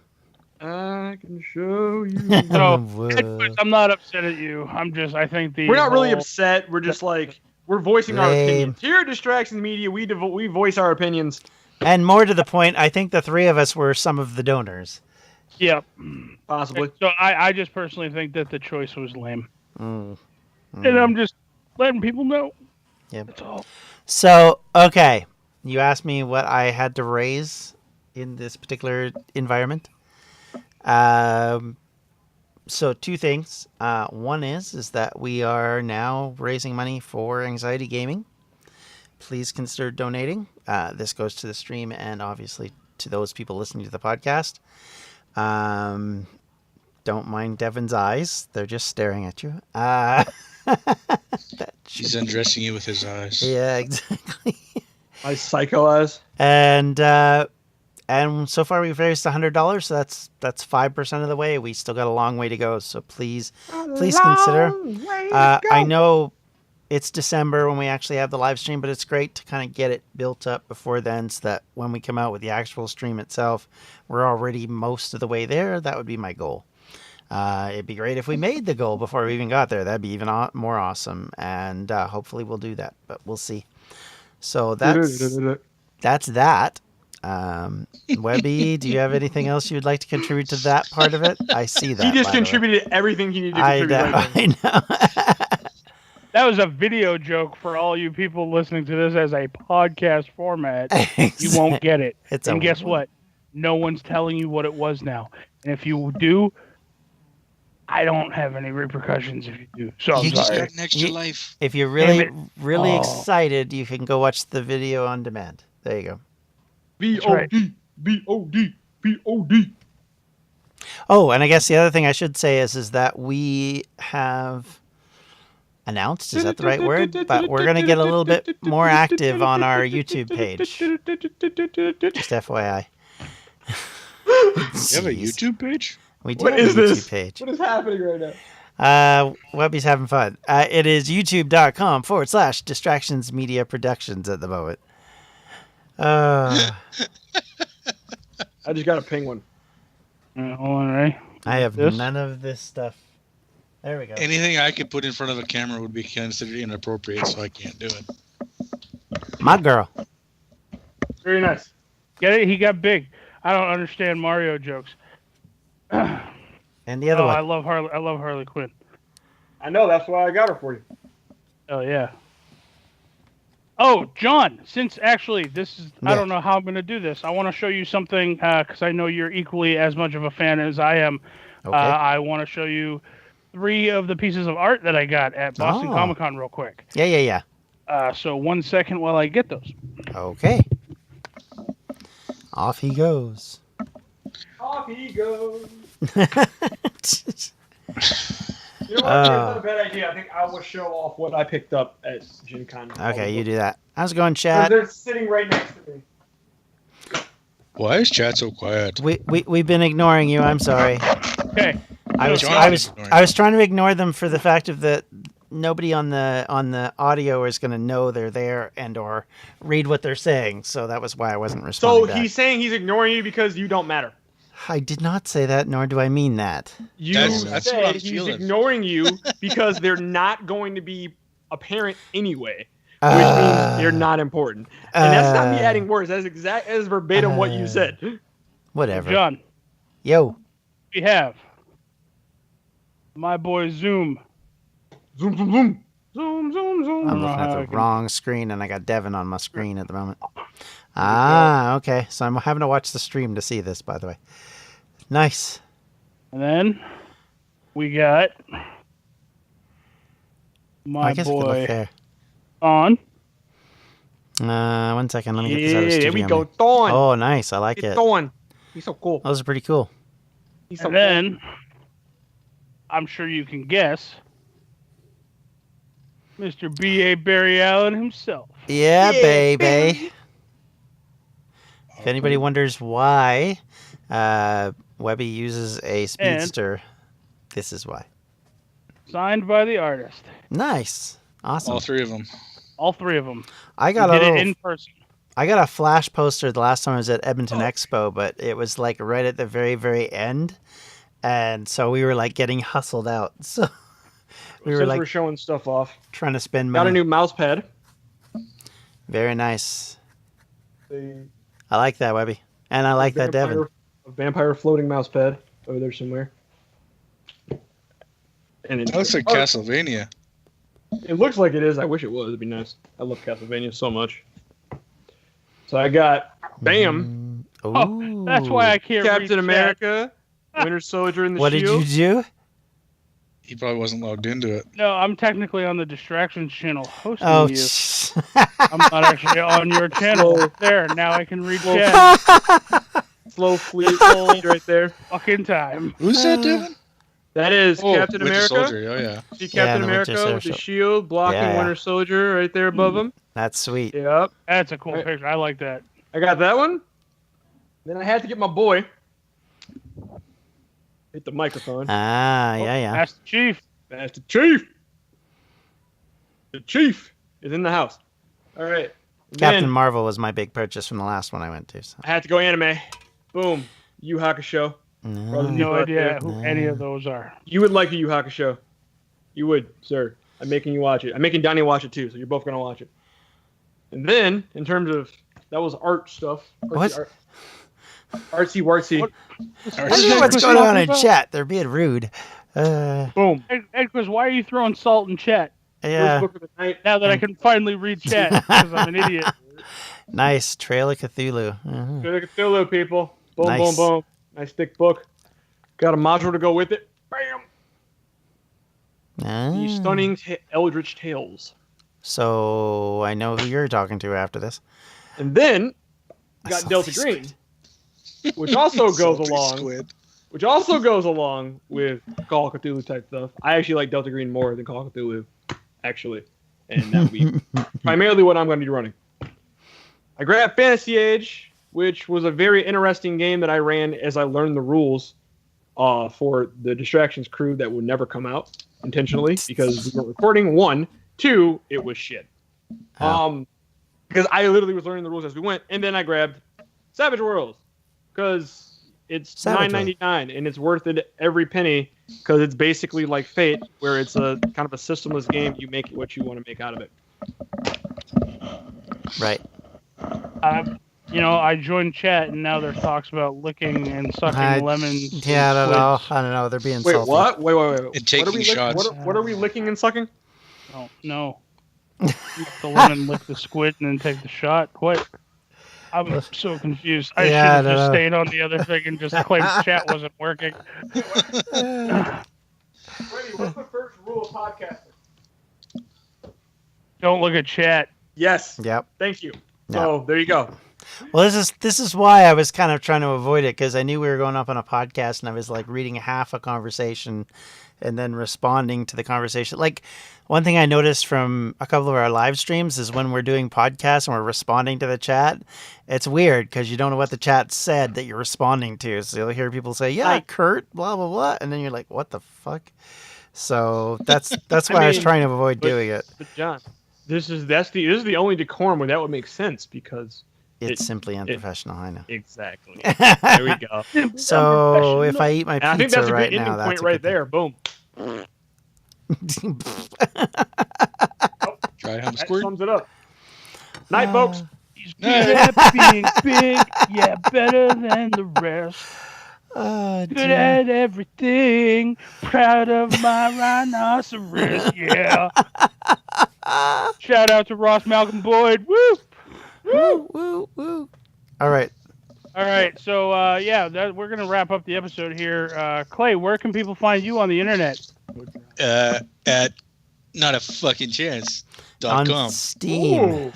I can show you. So, Whoa. I'm not upset at you. I think We're not really upset. We're just like, we're voicing our opinions. Here at Distractions Media, we voice our opinions. And more to the point, I think the three of us were some of the donors. Yep. Possibly. So I just personally think that the choice was lame. Mm. And I'm just letting people know. Yep. That's all. So, okay. You asked me what I had to raise in this particular environment. So two things. One is that we are now raising money for Anxiety Gaming. Please consider donating. This goes to the stream and obviously to those people listening to the podcast. Don't mind Devin's eyes. They're just staring at you. He's undressing you with his eyes. Yeah, exactly. My psycho eyes. And so far we've raised $100, so that's 5% of the way. We still got a long way to go, so please consider. I know it's December when we actually have the live stream, but it's great to kind of get it built up before then, so that when we come out with the actual stream itself, we're already most of the way there. That would be my goal. It'd be great if we made the goal before we even got there. That'd be even more awesome, and hopefully we'll do that, but we'll see. So that's that. Webby, do you have anything else you'd like to contribute to that part of it? I see that. He just contributed everything he needed to contribute. I know. That was a video joke for all you people listening to this as a podcast format. You won't get it. And guess what? No one's telling you what it was now. And if you do, I don't have any repercussions if you do. So I'm You just sorry. got an extra life. If you're really excited, you can go watch the video on demand. There you go. VOD, VOD, VOD. Oh, and I guess the other thing I should say is that we have announced, is that the right word? But we're going to get a little bit more active on our YouTube page. Just FYI. You have a YouTube page? We do What have is a YouTube this? page. What is happening right now? Webby's having fun. It is youtube.com/distractions media productions at the moment. I just got a penguin. Hold on, right? I have This? none of this stuff. There we go. Anything I could put in front of a camera would be considered inappropriate, so I can't do it. My girl. Very nice. Get it? He got big. I don't understand Mario jokes. And the other I one. love Harley. I love Harley Quinn. I know, that's why I got her for you. Oh yeah. Oh, John. Since actually this is, I Yeah. don't know how I'm going to do this. I want to show you something because I know you're equally as much of a fan as I am. Okay. I want to show you 3 of the pieces of art that I got at Boston Oh. Comic Con real quick. Yeah. So 1 second while I get those. Okay. Off he goes. Off he goes. Okay, You know what? That's not a bad idea. I think I will show off what I picked up at Gen Con. you do that. How's it going, Because chat? they're sitting right next to me. Why is chat so quiet? We've been ignoring you. I'm sorry. Okay. I was trying to ignore them for the fact of that nobody on the audio is going to know they're there and or read what they're saying. So that was why I wasn't So responding. back. he's saying he's ignoring you because you don't matter. I did not say that, nor do I mean that. You That's say what I'm he's feeling. ignoring you because they're not going to be apparent anyway, which means they're not important. And that's not me adding words. That's exact as verbatim what you said. Whatever. John, Yo. we have my boy Zoom. Zoom, zoom, zoom. Zoom, zoom, zoom. I'm looking at the wrong screen, and I got Devin on my screen at the moment. Okay. So I'm having to watch the stream to see this, by the way. Nice. And then we got my I guess it could look boy there. on. 1 second. Let me get this out of Yeah, studio. there we go. mode. Thorn. Oh, nice. I like It's it. Thorn. He's so cool. Those are pretty cool. He's so And then I'm sure you can guess Mr. B.A. Barry Allen himself. Yeah, Yeah, baby. If anybody wonders why Webby uses a speedster, this is why. Signed by the artist. Nice. Awesome. All 3 of them. All 3 of them. I We got did a it little, in person. I got a flash poster the last time I was at Edmonton Expo, but it was like right at the very, very end. And so we were like getting hustled out. So we were Since like we're showing stuff off. trying to spend Got money. a new mouse pad. Very nice. The I like that, Webby. And I like that, Devin. A vampire floating mouse pad over there somewhere. And That looks like Castlevania. It looks like it is. I wish it was. It'd be nice. I love Castlevania so much. So I got Bam, Oh, that's why I can't read Captain chat. America, Winter Soldier, and the What Shield. did you do? He probably wasn't logged into it. No, I'm technically on the Distractions channel hosting Oh, you. I'm not actually on your channel. Slow. There, now I can read chat. Slow fleet right there. Fucking time. Who's that, Devin? That is Captain Winter America. Soldier. Oh, yeah. See Yeah, Captain the Winter America with the Soldier. shield blocking Yeah. Winter Soldier right there above him. That's sweet. Yep. That's a cool Right. picture. I like that. I got that one. Then I had to get my boy. Hit the microphone. Yeah. That's the chief. That's the chief. The chief is in the house. All right. And Captain then Marvel was my big purchase from the last one I went to. So. I had to go anime. Boom. Yu Hakusho. Brother, Mm. No Right idea there. who any of those are. You would like a Yu Hakusho. You would, sir. I'm making you watch it. I'm making Donnie watch it too, so you're both gonna watch it. And then, in terms of that was art stuff. What? Artsy wartsy. What? I don't know what's Chris going on talking in about? chat. They're being rude. Boom. Edquist, why are you throwing salt in chat? Yeah. First book of the night. Now that I can finally read chat because I'm an idiot. Nice. Trail of Cthulhu. Good at Cthulhu, people. Boom, Nice. boom, boom. Nice thick book. Got a module to go with it. Bam! Ah. The Stunning Eldritch Tales. So I know who you're talking to after this. And then A got salty Delta Green, which also goes Salty along. squid. Which also goes along with Call of Cthulhu type stuff. I actually like Delta Green more than Call of Cthulhu, actually. And that would be primarily what I'm going to be running. I grabbed Fantasy Age, which was a very interesting game that I ran as I learned the rules for the Distractions crew that would never come out intentionally because we weren't recording. 1, 2, it was shit. Oh. Because I literally was learning the rules as we went. And then I grabbed Savage Worlds because it's $9.99 and it's worth it every penny because it's basically like Fate, where it's a kind of a systemless game. You make what you want to make out of it. Right. I joined chat and now there's talks about licking and sucking lemons. Yeah, I don't know. squids. I don't know. They're being Wait, salty. what? Wait. And taking shots. What are we licking and sucking? Oh, no. Let the lemon lick the squid and then take the shot. What? I'm so confused. I should have just stayed on the other thing and just claimed chat wasn't working. Brady, what's the first rule of podcasting? Don't look at chat. Yes. Yep. Thank you. Yep. So there you go. Well, this is why I was kind of trying to avoid it because I knew we were going up on a podcast and I was like reading half a conversation and then responding to the conversation. Like one thing I noticed from a couple of our live streams is when we're doing podcasts and we're responding to the chat, it's weird because you don't know what the chat said that you're responding to. So you'll hear people say, "Yeah, Kurt, blah blah blah," and then you're like, "What the fuck?" So that's why I was trying to avoid doing it. But John, this is the only decorum where that would make sense because it's simply unprofessional. I know. Exactly. There we go. So if I eat my And I think pizza that's a good right ending now, point that's a right good there. Boom. Try on That squirt. sums it up. Night, folks. He's good at being big, yeah, better than the rest. Good at everything, proud of my rhinoceros, yeah. Shout out to Ross Malcolm Boyd, woo! Woo, woo, woo. All right. All right, so we're gonna wrap up the episode here. Clay, where can people find you on the internet? At not a fucking chance. On .com. Steam.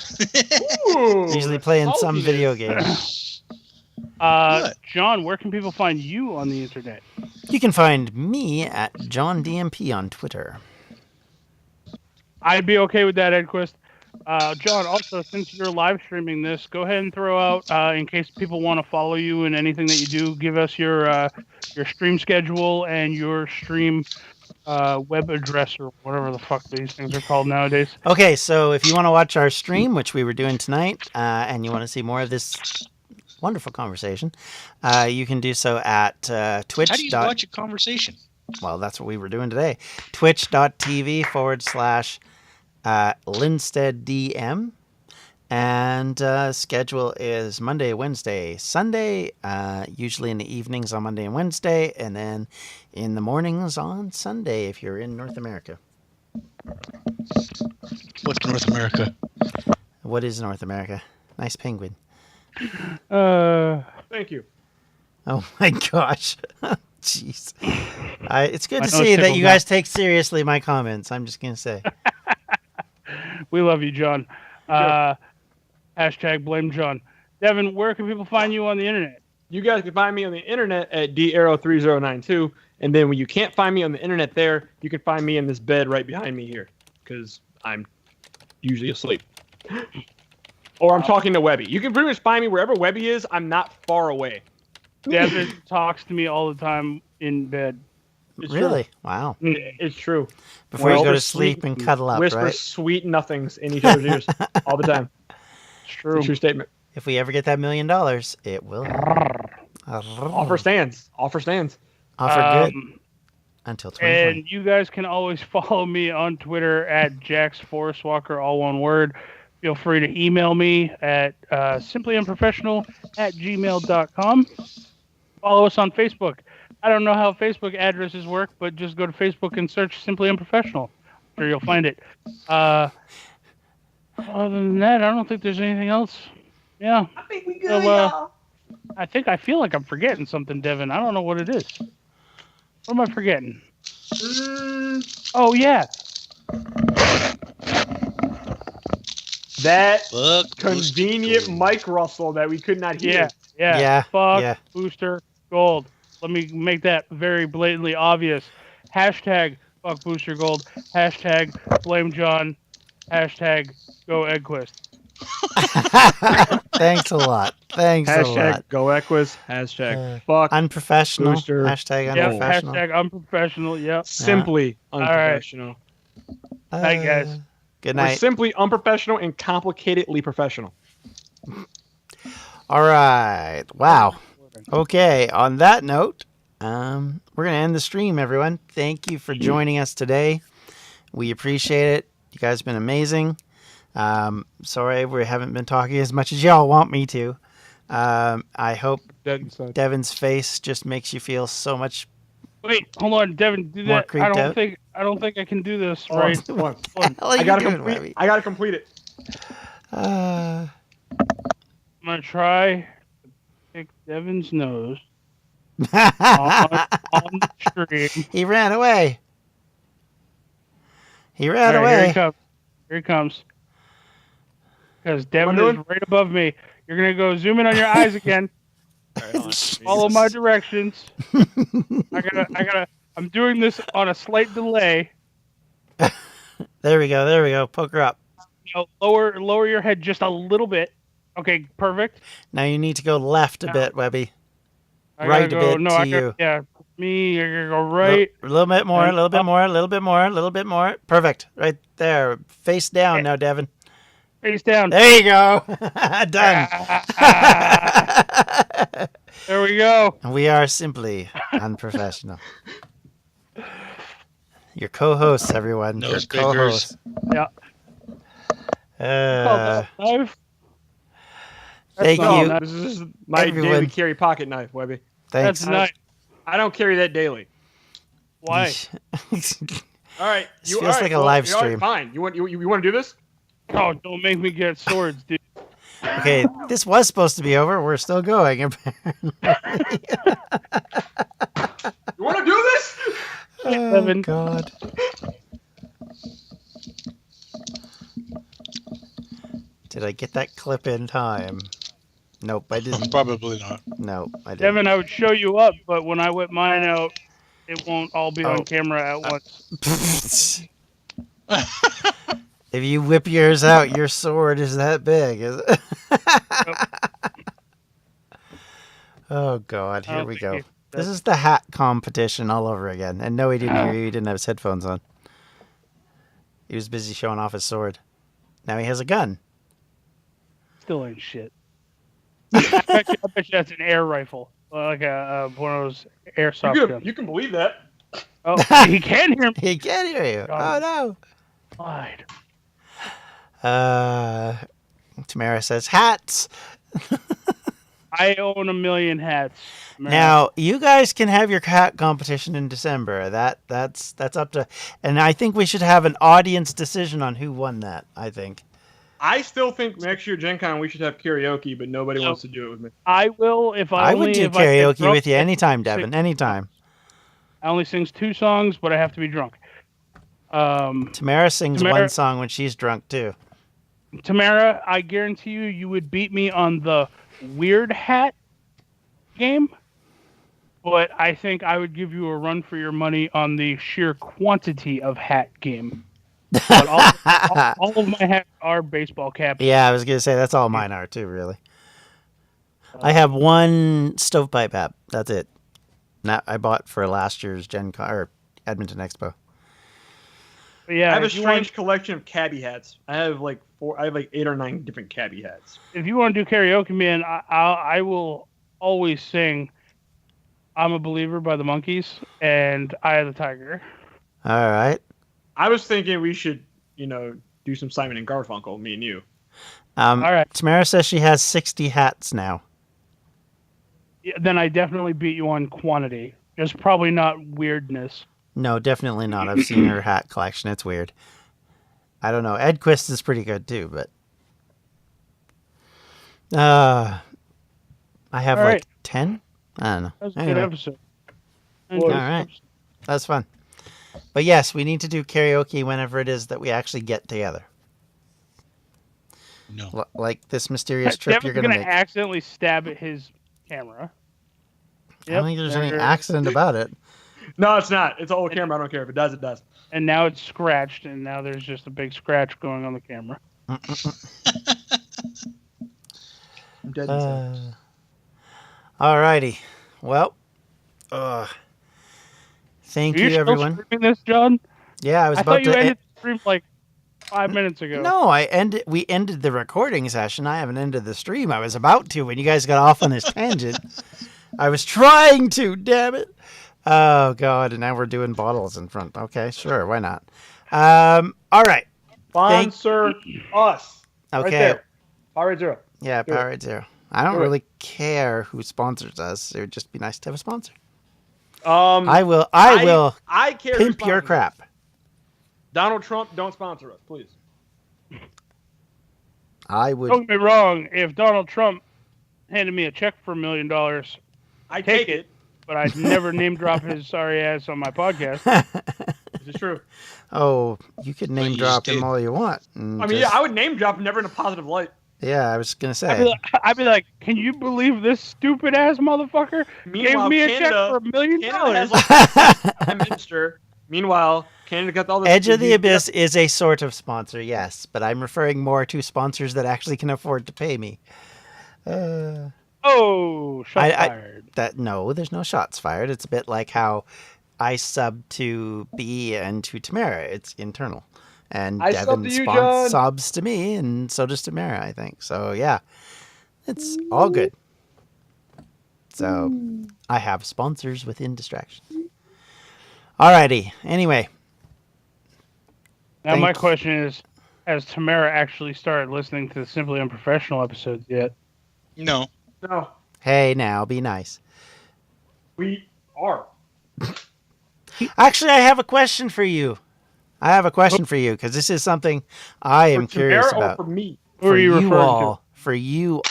Ooh. Usually playing some Saltiness. video game. John, where can people find you on the internet? You can find me at JohnDMP on Twitter. I'd be okay with that, Edquist. John, also, since you're live streaming this, go ahead and throw out, in case people want to follow you and anything that you do, give us your stream schedule and your stream web address or whatever the fuck these things are called nowadays. Okay, so if you want to watch our stream, which we were doing tonight, and you want to see more of this wonderful conversation, you can do so at Twitch. How do you watch a conversation? Well, that's what we were doing today. Twitch.tv/LinsteadDM. And schedule is Monday, Wednesday, Sunday, usually in the evenings on Monday and Wednesday, and then in the mornings on Sunday if you're in North America. What's North America? What is North America? Nice penguin. Thank you. Oh my gosh. Jeez. It's good My to nose see that tickled you guys take seriously my comments. I'm just going to say. We love you, John. Sure. Hashtag blame John. Devin, where can people find you on the internet? You guys can find me on the internet at darrow3092, and then when you can't find me on the internet there, you can find me in this bed right behind me here, because I'm usually asleep. Or I'm talking to Webby. You can pretty much find me wherever Webby is. I'm not far away. Devin talks to me all the time in bed. It's Really? True. Wow. It's true. Before you go to Whisper sleep sweet- and cuddle up, Whisper right? sweet nothings in each other's ears all the time. It's true. It's a true statement. If we ever get that $1 million, it will. Offer stands. Offer stands. Offer good until 2020. And you guys can always follow me on Twitter at JaxForestWalker, all one word. Feel free to email me at simplyunprofessional@gmail.com. Follow us on Facebook. I don't know how Facebook addresses work, but just go to Facebook and search Simply Unprofessional. I'm sure you'll find it. Other than that, I don't think there's anything else. Yeah. I think we good, So, I feel like I'm forgetting something, Devin. I don't know what it is. What am I forgetting? Oh yeah. That Fuck convenient Gold. mic rustle that we could not hear. Yeah. Fuck yeah. Booster Gold. Let me make that very blatantly obvious. Hashtag fuck Booster Gold. Hashtag blame John. Hashtag go Eggquist. Thanks a lot. Thanks a Hashtag lot. go Equus. Hashtag fuck Unprofessional. Booster. Hashtag Yep. unprofessional. Hashtag unprofessional. Yep. Simply right. unprofessional. Night, guys. Good We're night. simply unprofessional and complicatedly professional. All right. Wow. Okay. On that note, we're going to end the stream, everyone. Thank you for joining us today. We appreciate it. You guys have been amazing. Sorry we haven't been talking as much as y'all want me to. I hope Devin's face just makes you feel so much. Wait, hold on, Devin. Do More that. creeped out? I don't think I can do this. Oh, Right. come on. Hell are I you gotta doing, complete. Webby? I gotta complete it. I'm gonna try to pick Devin's nose on the stream. He ran away. He All ran right, away. here he comes. Here he comes. Because Devin is right above me. You're gonna go zoom in on your eyes again. Follow my directions. I'm doing this on a slight delay. There we go. There we go. Poke her up. Lower your head just a little bit. Okay, perfect. Now you need to go left a bit, Webby. I Right gotta a bit to you. Yeah, me. I gotta go right. A little bit more, a and little bit up. more, a little bit more, a little bit more. Perfect. Right there. Face down now, Devin. Face down. There you go. Done. There we go. We are simply unprofessional. Your co-hosts, everyone. Your Nose co-hosts. Yeah. Knife. Thank not you. a This is my Everyone. daily carry pocket knife, Webby. Thanks. That's nice. I don't carry that daily. Why? All right, This feels like a live stream. Fine. You want to do this? Oh, don't make me get swords, dude. Okay, this was supposed to be over. We're still going, apparently. You want to do this? Oh, Devin. God. Did I get that clip in time? Nope, I didn't. Probably not. No, I didn't. Devin, I would show you up, but when I whip mine out, it won't all be Oh. on camera at once. If you whip yours out, your sword is that big, is it? Oh, God. Here Oh, we thank go. you. This is the hat competition all over again. And no, he didn't hear you. He didn't have his headphones on. He was busy showing off his sword. Now he has a gun. Still ain't shit. I bet you that's an air rifle. Like one of those airsoft guns. You can believe that. Oh, he can hear me. He can't hear you. God. Oh, Lied. no. Tamara says, hats. I own 1,000,000 hats. Man. Now, you guys can have your hat competition in December. That's up to... And I think we should have an audience decision on who won that, I think. I still think next year Gen Con we should have karaoke, but nobody wants to do it with me. I will if I would do if I get karaoke drunk. with you anytime, Devin. Anytime. I only sings 2 songs, but I have to be drunk. Tamara sings Tamara- one song when she's drunk, too. Tamara, I guarantee you would beat me on the weird hat game, but I think I would give you a run for your money on the sheer quantity of hat game. But all of my hats are baseball caps. Yeah, I was going to say, that's all mine are, too, really. I have one stovepipe hat. That's it. That I bought for last year's Gen Con, or Edmonton Expo. But yeah, I have a if you strange want- collection of cabbie hats. I have like 8 or 9 different cabbie hats. If you want to do karaoke, man, I will always sing "I'm a Believer" by the Monkees and "Eye of the Tiger." All right. I was thinking we should, do some Simon and Garfunkel, me and you. All right. Tamara says she has 60 hats now. Yeah, then I definitely beat you on quantity. Just probably not weirdness. No, definitely not. I've seen her hat collection. It's weird. I don't know. Edquist is pretty good too, but I have All like right. 10. I don't know. That was a Anyway. good episode. All right. That's fun. But yes, we need to do karaoke whenever it is that we actually get together. No. Like this mysterious trip Devin's you're going to gonna make. accidentally stab at his camera. I don't think there's any accident about it. No, it's not. It's an old camera. I don't care if it does. It does. And now it's scratched, and now there's just a big scratch going on the camera. I'm dead inside. Alrighty. Well, thank Are you, you everyone. still streaming this, John? Yeah, I was I about thought you to. ended the stream like 5 minutes ago. No, we ended the recording session. I haven't ended the stream. I was about to when you guys got off on this tangent. I was trying to, damn it. Oh god, and now we're doing bottles in front. Okay, sure, why not? All right. Sponsor us. Okay. Right there. Powerade Zero. Yeah, Do it. Powerade Zero. I don't Do it. really care who sponsors us. It would just be nice to have a sponsor. I I will care. who pimp your sponsors us. crap. Donald Trump, don't sponsor us, please. I would. Don't get me wrong. If Donald Trump handed me a check for $1 million, I take take it. but I'd never name drop his sorry ass on my podcast. This is true. Oh, you could name you drop just him did. all you want. and I mean, just- yeah, I would name drop, never in a positive light. yeah, I was gonna I'd be say. like, can you believe this stupid ass motherfucker Meanwhile, gave me a check Canada- for $1 million? Canada has like Prime Minister. Meanwhile, Canada got all this. Edge of the Abyss is a sort of sponsor, yes, but I'm referring more to sponsors that actually can afford to pay me. Oh, shots I- fired. No, there's no shots fired. It's a bit like how I sub to B and to Tamara. It's internal. And I sub Devin to you, John. subs to me, and so does Tamara, I think. So, yeah, it's all good. So, I have sponsors within distractions. Alrighty. Anyway, Now, my thank- question is, has Tamara actually started listening to the Simply Unprofessional episodes yet? No. No, hey, now, be nice. we are. Actually, I have a question for you. I have a question for you, because this is something I am For curious Tamara about. or for me? Who are you referring all, for you,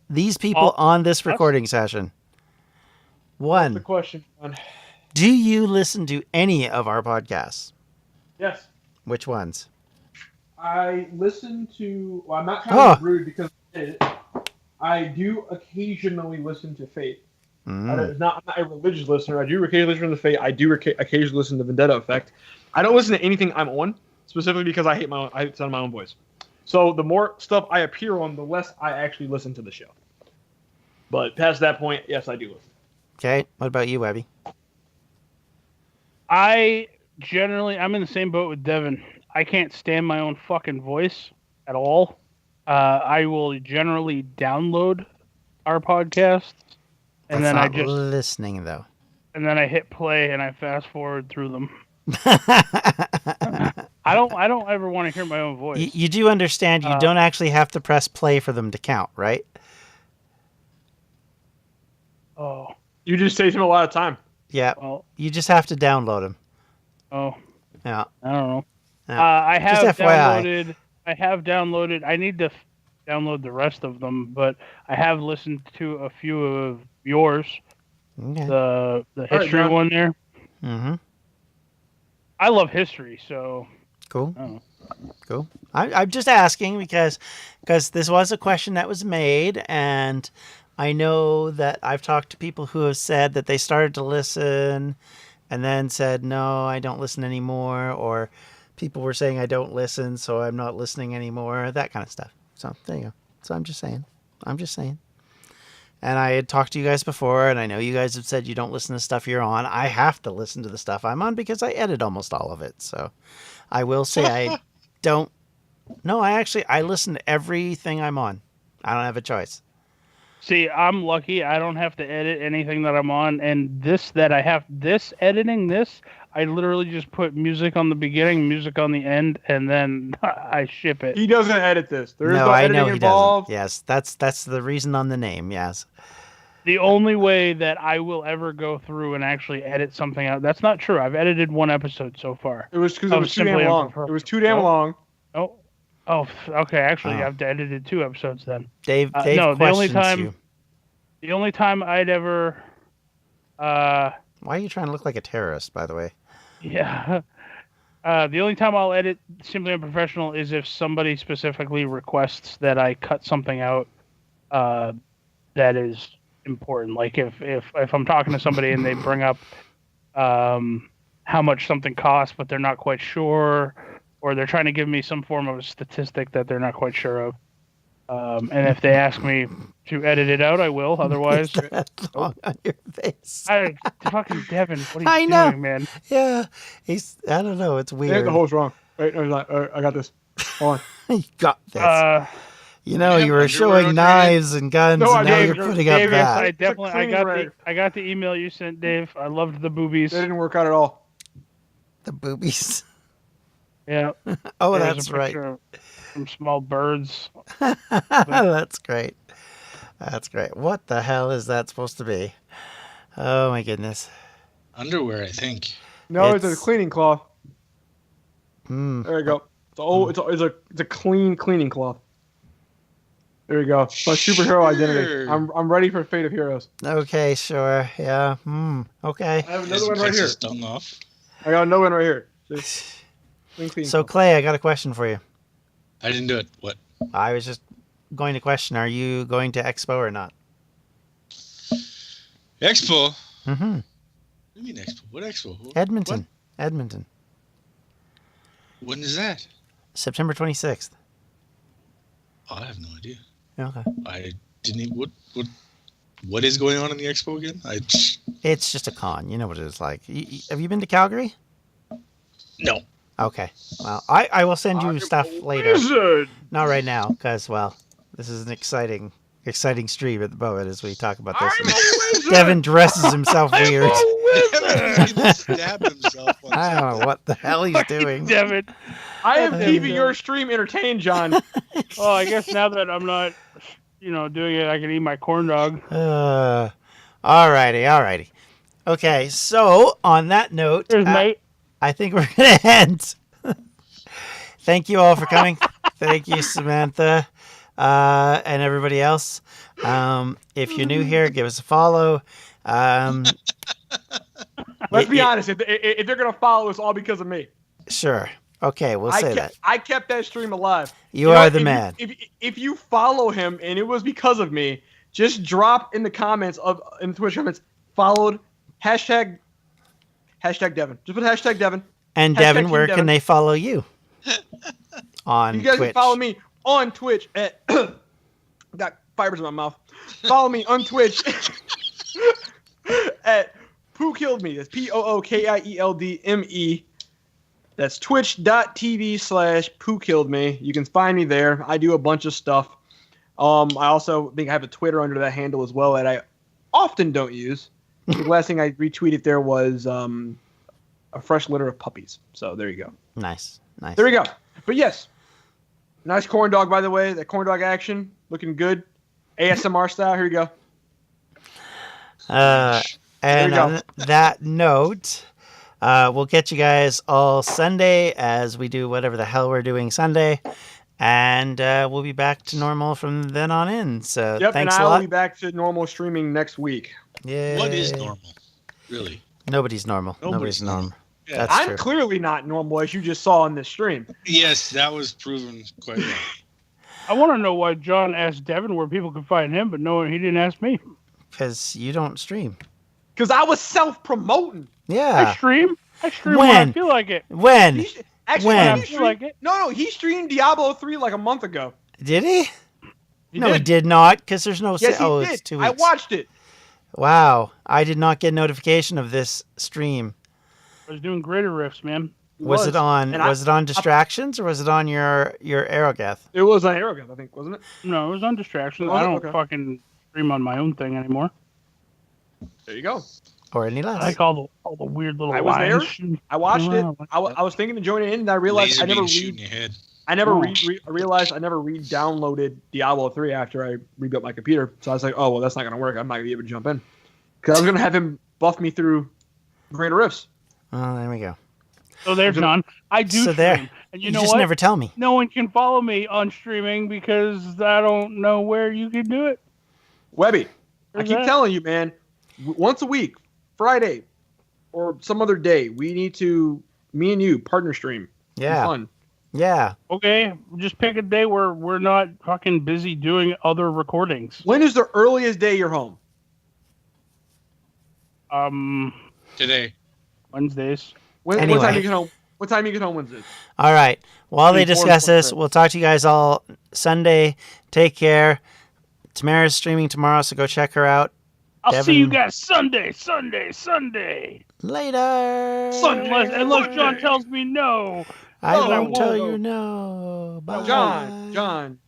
these people All- on this recording session. The One, question. John. do you listen to any of our podcasts? Yes, Which ones? I listen to. Well, I'm not trying Oh. to be rude because I do occasionally listen to Fate. I'm not a religious listener. I do occasionally listen to Fate. I do occasionally listen to Vendetta Effect. I don't listen to anything I'm on, specifically because I hate I sound my own voice. So the more stuff I appear on, the less I actually listen to the show. But past that point, yes, I do listen. Okay, what about you, Webby? I'm in the same boat with Devin. I can't stand my own fucking voice at all. I will generally download our podcasts, and That's then I not just listening, though. and then I hit play and I fast forward through them. I don't ever want to hear my own voice. You do understand you don't actually have to press play for them to count, right? Oh, You just save him a lot of time. Yeah, well, you just have to download them. oh, Yeah. I don't know. Yeah. I have Just FYI. downloaded. I need to download the rest of them, but I have listened to a few of yours. Okay. The right, history John. one there. Mm-hmm. I love history, so Cool. oh. Cool. I'm just asking because this was a question that was made, and I know that I've talked to people who have said that they started to listen and then said, no, I don't listen anymore, or people were saying I don't listen, so I'm not listening anymore, that kind of stuff. So there you go. So I'm just saying. And I had talked to you guys before, and I know you guys have said you don't listen to stuff you're on. I have to listen to the stuff I'm on because I edit almost all of it. So I will say I don't. No, I listen to everything I'm on. I don't have a choice. See, I'm lucky. I don't have to edit anything that I'm on, and editing this, I literally just put music on the beginning, music on the end, and then I ship it. He doesn't edit this. There is No, no I editing know he involved. doesn't. Yes, that's the reason on the name. Yes. The only way that I will ever go through and actually edit something out, that's not true. I've edited one episode so far. It was because it Oh, was too Simply damn long. Unprofessional. It was too damn Nope. long. Okay. Actually, Oh. I've edited 2 episodes then. Dave No, the only questions time- you. The only time I'd ever, Why are you trying to look like a terrorist, by the way? Yeah. The only time I'll edit Simply Unprofessional is if somebody specifically requests that I cut something out that is important. Like if I'm talking to somebody and they bring up how much something costs, but they're not quite sure, or they're trying to give me some form of a statistic that they're not quite sure of. And if they ask me to edit it out, I will. Otherwise, That long on your face. fucking Devin, what are you doing, man? Yeah, I don't know. It's Hey, weird. the hole's wrong. Wait, no, he's not. I got this. Hold on. You got this. You have were underwear showing on your knives and guns, No, and now Dave, you're putting Dave, up yes, I that. definitely cleaning rag. I got the email you sent, Dave. I loved the boobies. They didn't work out at all. The boobies. Yeah. Oh, There's that's a right. picture of some small birds. That's great. That's great. What the hell is that supposed to be? Oh my goodness. Underwear, I think. No, it's a It's- cleaning cloth. Hmm. There you go. It's a clean cleaning cloth. There you go. My superhero identity. Sure. I'm ready for Fate of Heroes. Okay, sure. Yeah. Okay. I have Is another one right here. Princess tongue off? I got another one right here. See? Clean So cloth. Clay, I got a question for you. I didn't do it. What? I was just going to question: are you going to Expo or not? Expo? Mm-hmm. What do you mean Expo? What Expo? Edmonton. Edmonton. When is that? September 26th. Oh, I have no idea. Okay. I didn't even. What is going on in the Expo again? It's just a con. You know what it is like. Have you been to Calgary? No. Okay. Well, I will send you stuff later. Wizard. Not right now, because, well, this is an exciting stream at the moment as we talk about I'm this. a wizard. Devin dresses himself weird. He stabbed himself. On I don't know what the hell he's doing. Devin. I am And, keeping your stream entertained, John. Oh, I guess now that I'm not, doing it, I can eat my corn dog. Alrighty. Okay, so on that note, Cheers, mate. I think we're going to end. Thank you all for coming. Thank you, Samantha, and everybody else. If you're new here, give us a follow. Let's be honest. If they're gonna follow us, all because of me. Sure. Okay, we'll say that. I kept that stream alive. You are know, the if man. If you follow him and it was because of me, just drop in the comments in the Twitch comments followed hashtag Devin. Just put hashtag Devin. And Hashtag Devin, Team where Devin. can they follow you? On You guys Twitch. can follow me on Twitch at got fibers in my mouth. Follow me on Twitch at Poo Killed Me. That's POOKIELDME. That's twitch.tv/Poo Killed Me. You can find me there. I do a bunch of stuff. I also think I have a Twitter under that handle as well that I often don't use. The last thing I retweeted there was a fresh litter of puppies. So there you go. Nice. There we go. But yes, nice corn dog, by the way. That corn dog action, looking good. ASMR style. Here you go. And we go. on that note, we'll get you guys all Sunday as we do whatever the hell we're doing Sunday. And we'll be back to normal from then on in. So Yep, thanks and a I will lot. be back to normal streaming next week. Yay. What is normal? Really? Nobody's normal. Nobody's normal. Yeah. That's I'm true. clearly not normal, as you just saw in this stream. Yes, that was proven quite well. I want to know why John asked Devin where people could find him, but no, he didn't ask me. Because you don't stream. Because I was self-promoting. I Yeah. stream when I When? feel like it. When? Actually, When? he I feel like streamed, it. no, he streamed Diablo 3 like a month ago. Did he? He No, he did not. Because there's no... Yes, he oh, did. it's 2 I weeks. watched it. Wow. I did not get notification of this stream. I was doing greater riffs, man. Was it on? And Was it on distractions or was it on your Aerogeth? It was on Arrogant, I think, wasn't it? No, it was on distractions. Was I it? don't Okay. fucking stream on my own thing anymore. There you go. Or any I less? like all the weird little I was there. lines. shooting I watched it. around like I that. was thinking to join it in, and I realized Laser I never beam shooting read. your head. I never Oh. realized I never re-downloaded Diablo 3 after I rebuilt my computer. So I was like, oh, well, that's not going to work. I'm not going to be able to jump in. Because I was going to have him buff me through Greater Rifts. Oh, there we go. So there's none. I do So stream. there. And You you know just what? never tell me. No one can follow me on streaming because I don't know where you can do it. Webby, I Where's keep that? telling you, man, once a week, Friday, or some other day, me and you, partner stream. Yeah. Fun. Yeah. Okay, just pick a day where we're not fucking busy doing other recordings. When is the earliest day you're home? Today. Wednesdays. What Anyway. time you get home? What time you get home Wednesdays? All right. While they 24 discuss this, 25. we'll talk to you guys all Sunday. Take care. Tamara's streaming tomorrow, so go check her out. I'll Devin. see you guys Sunday. Later. Unless John tells me no. I No, I won't tell won't. you no. Bye. John.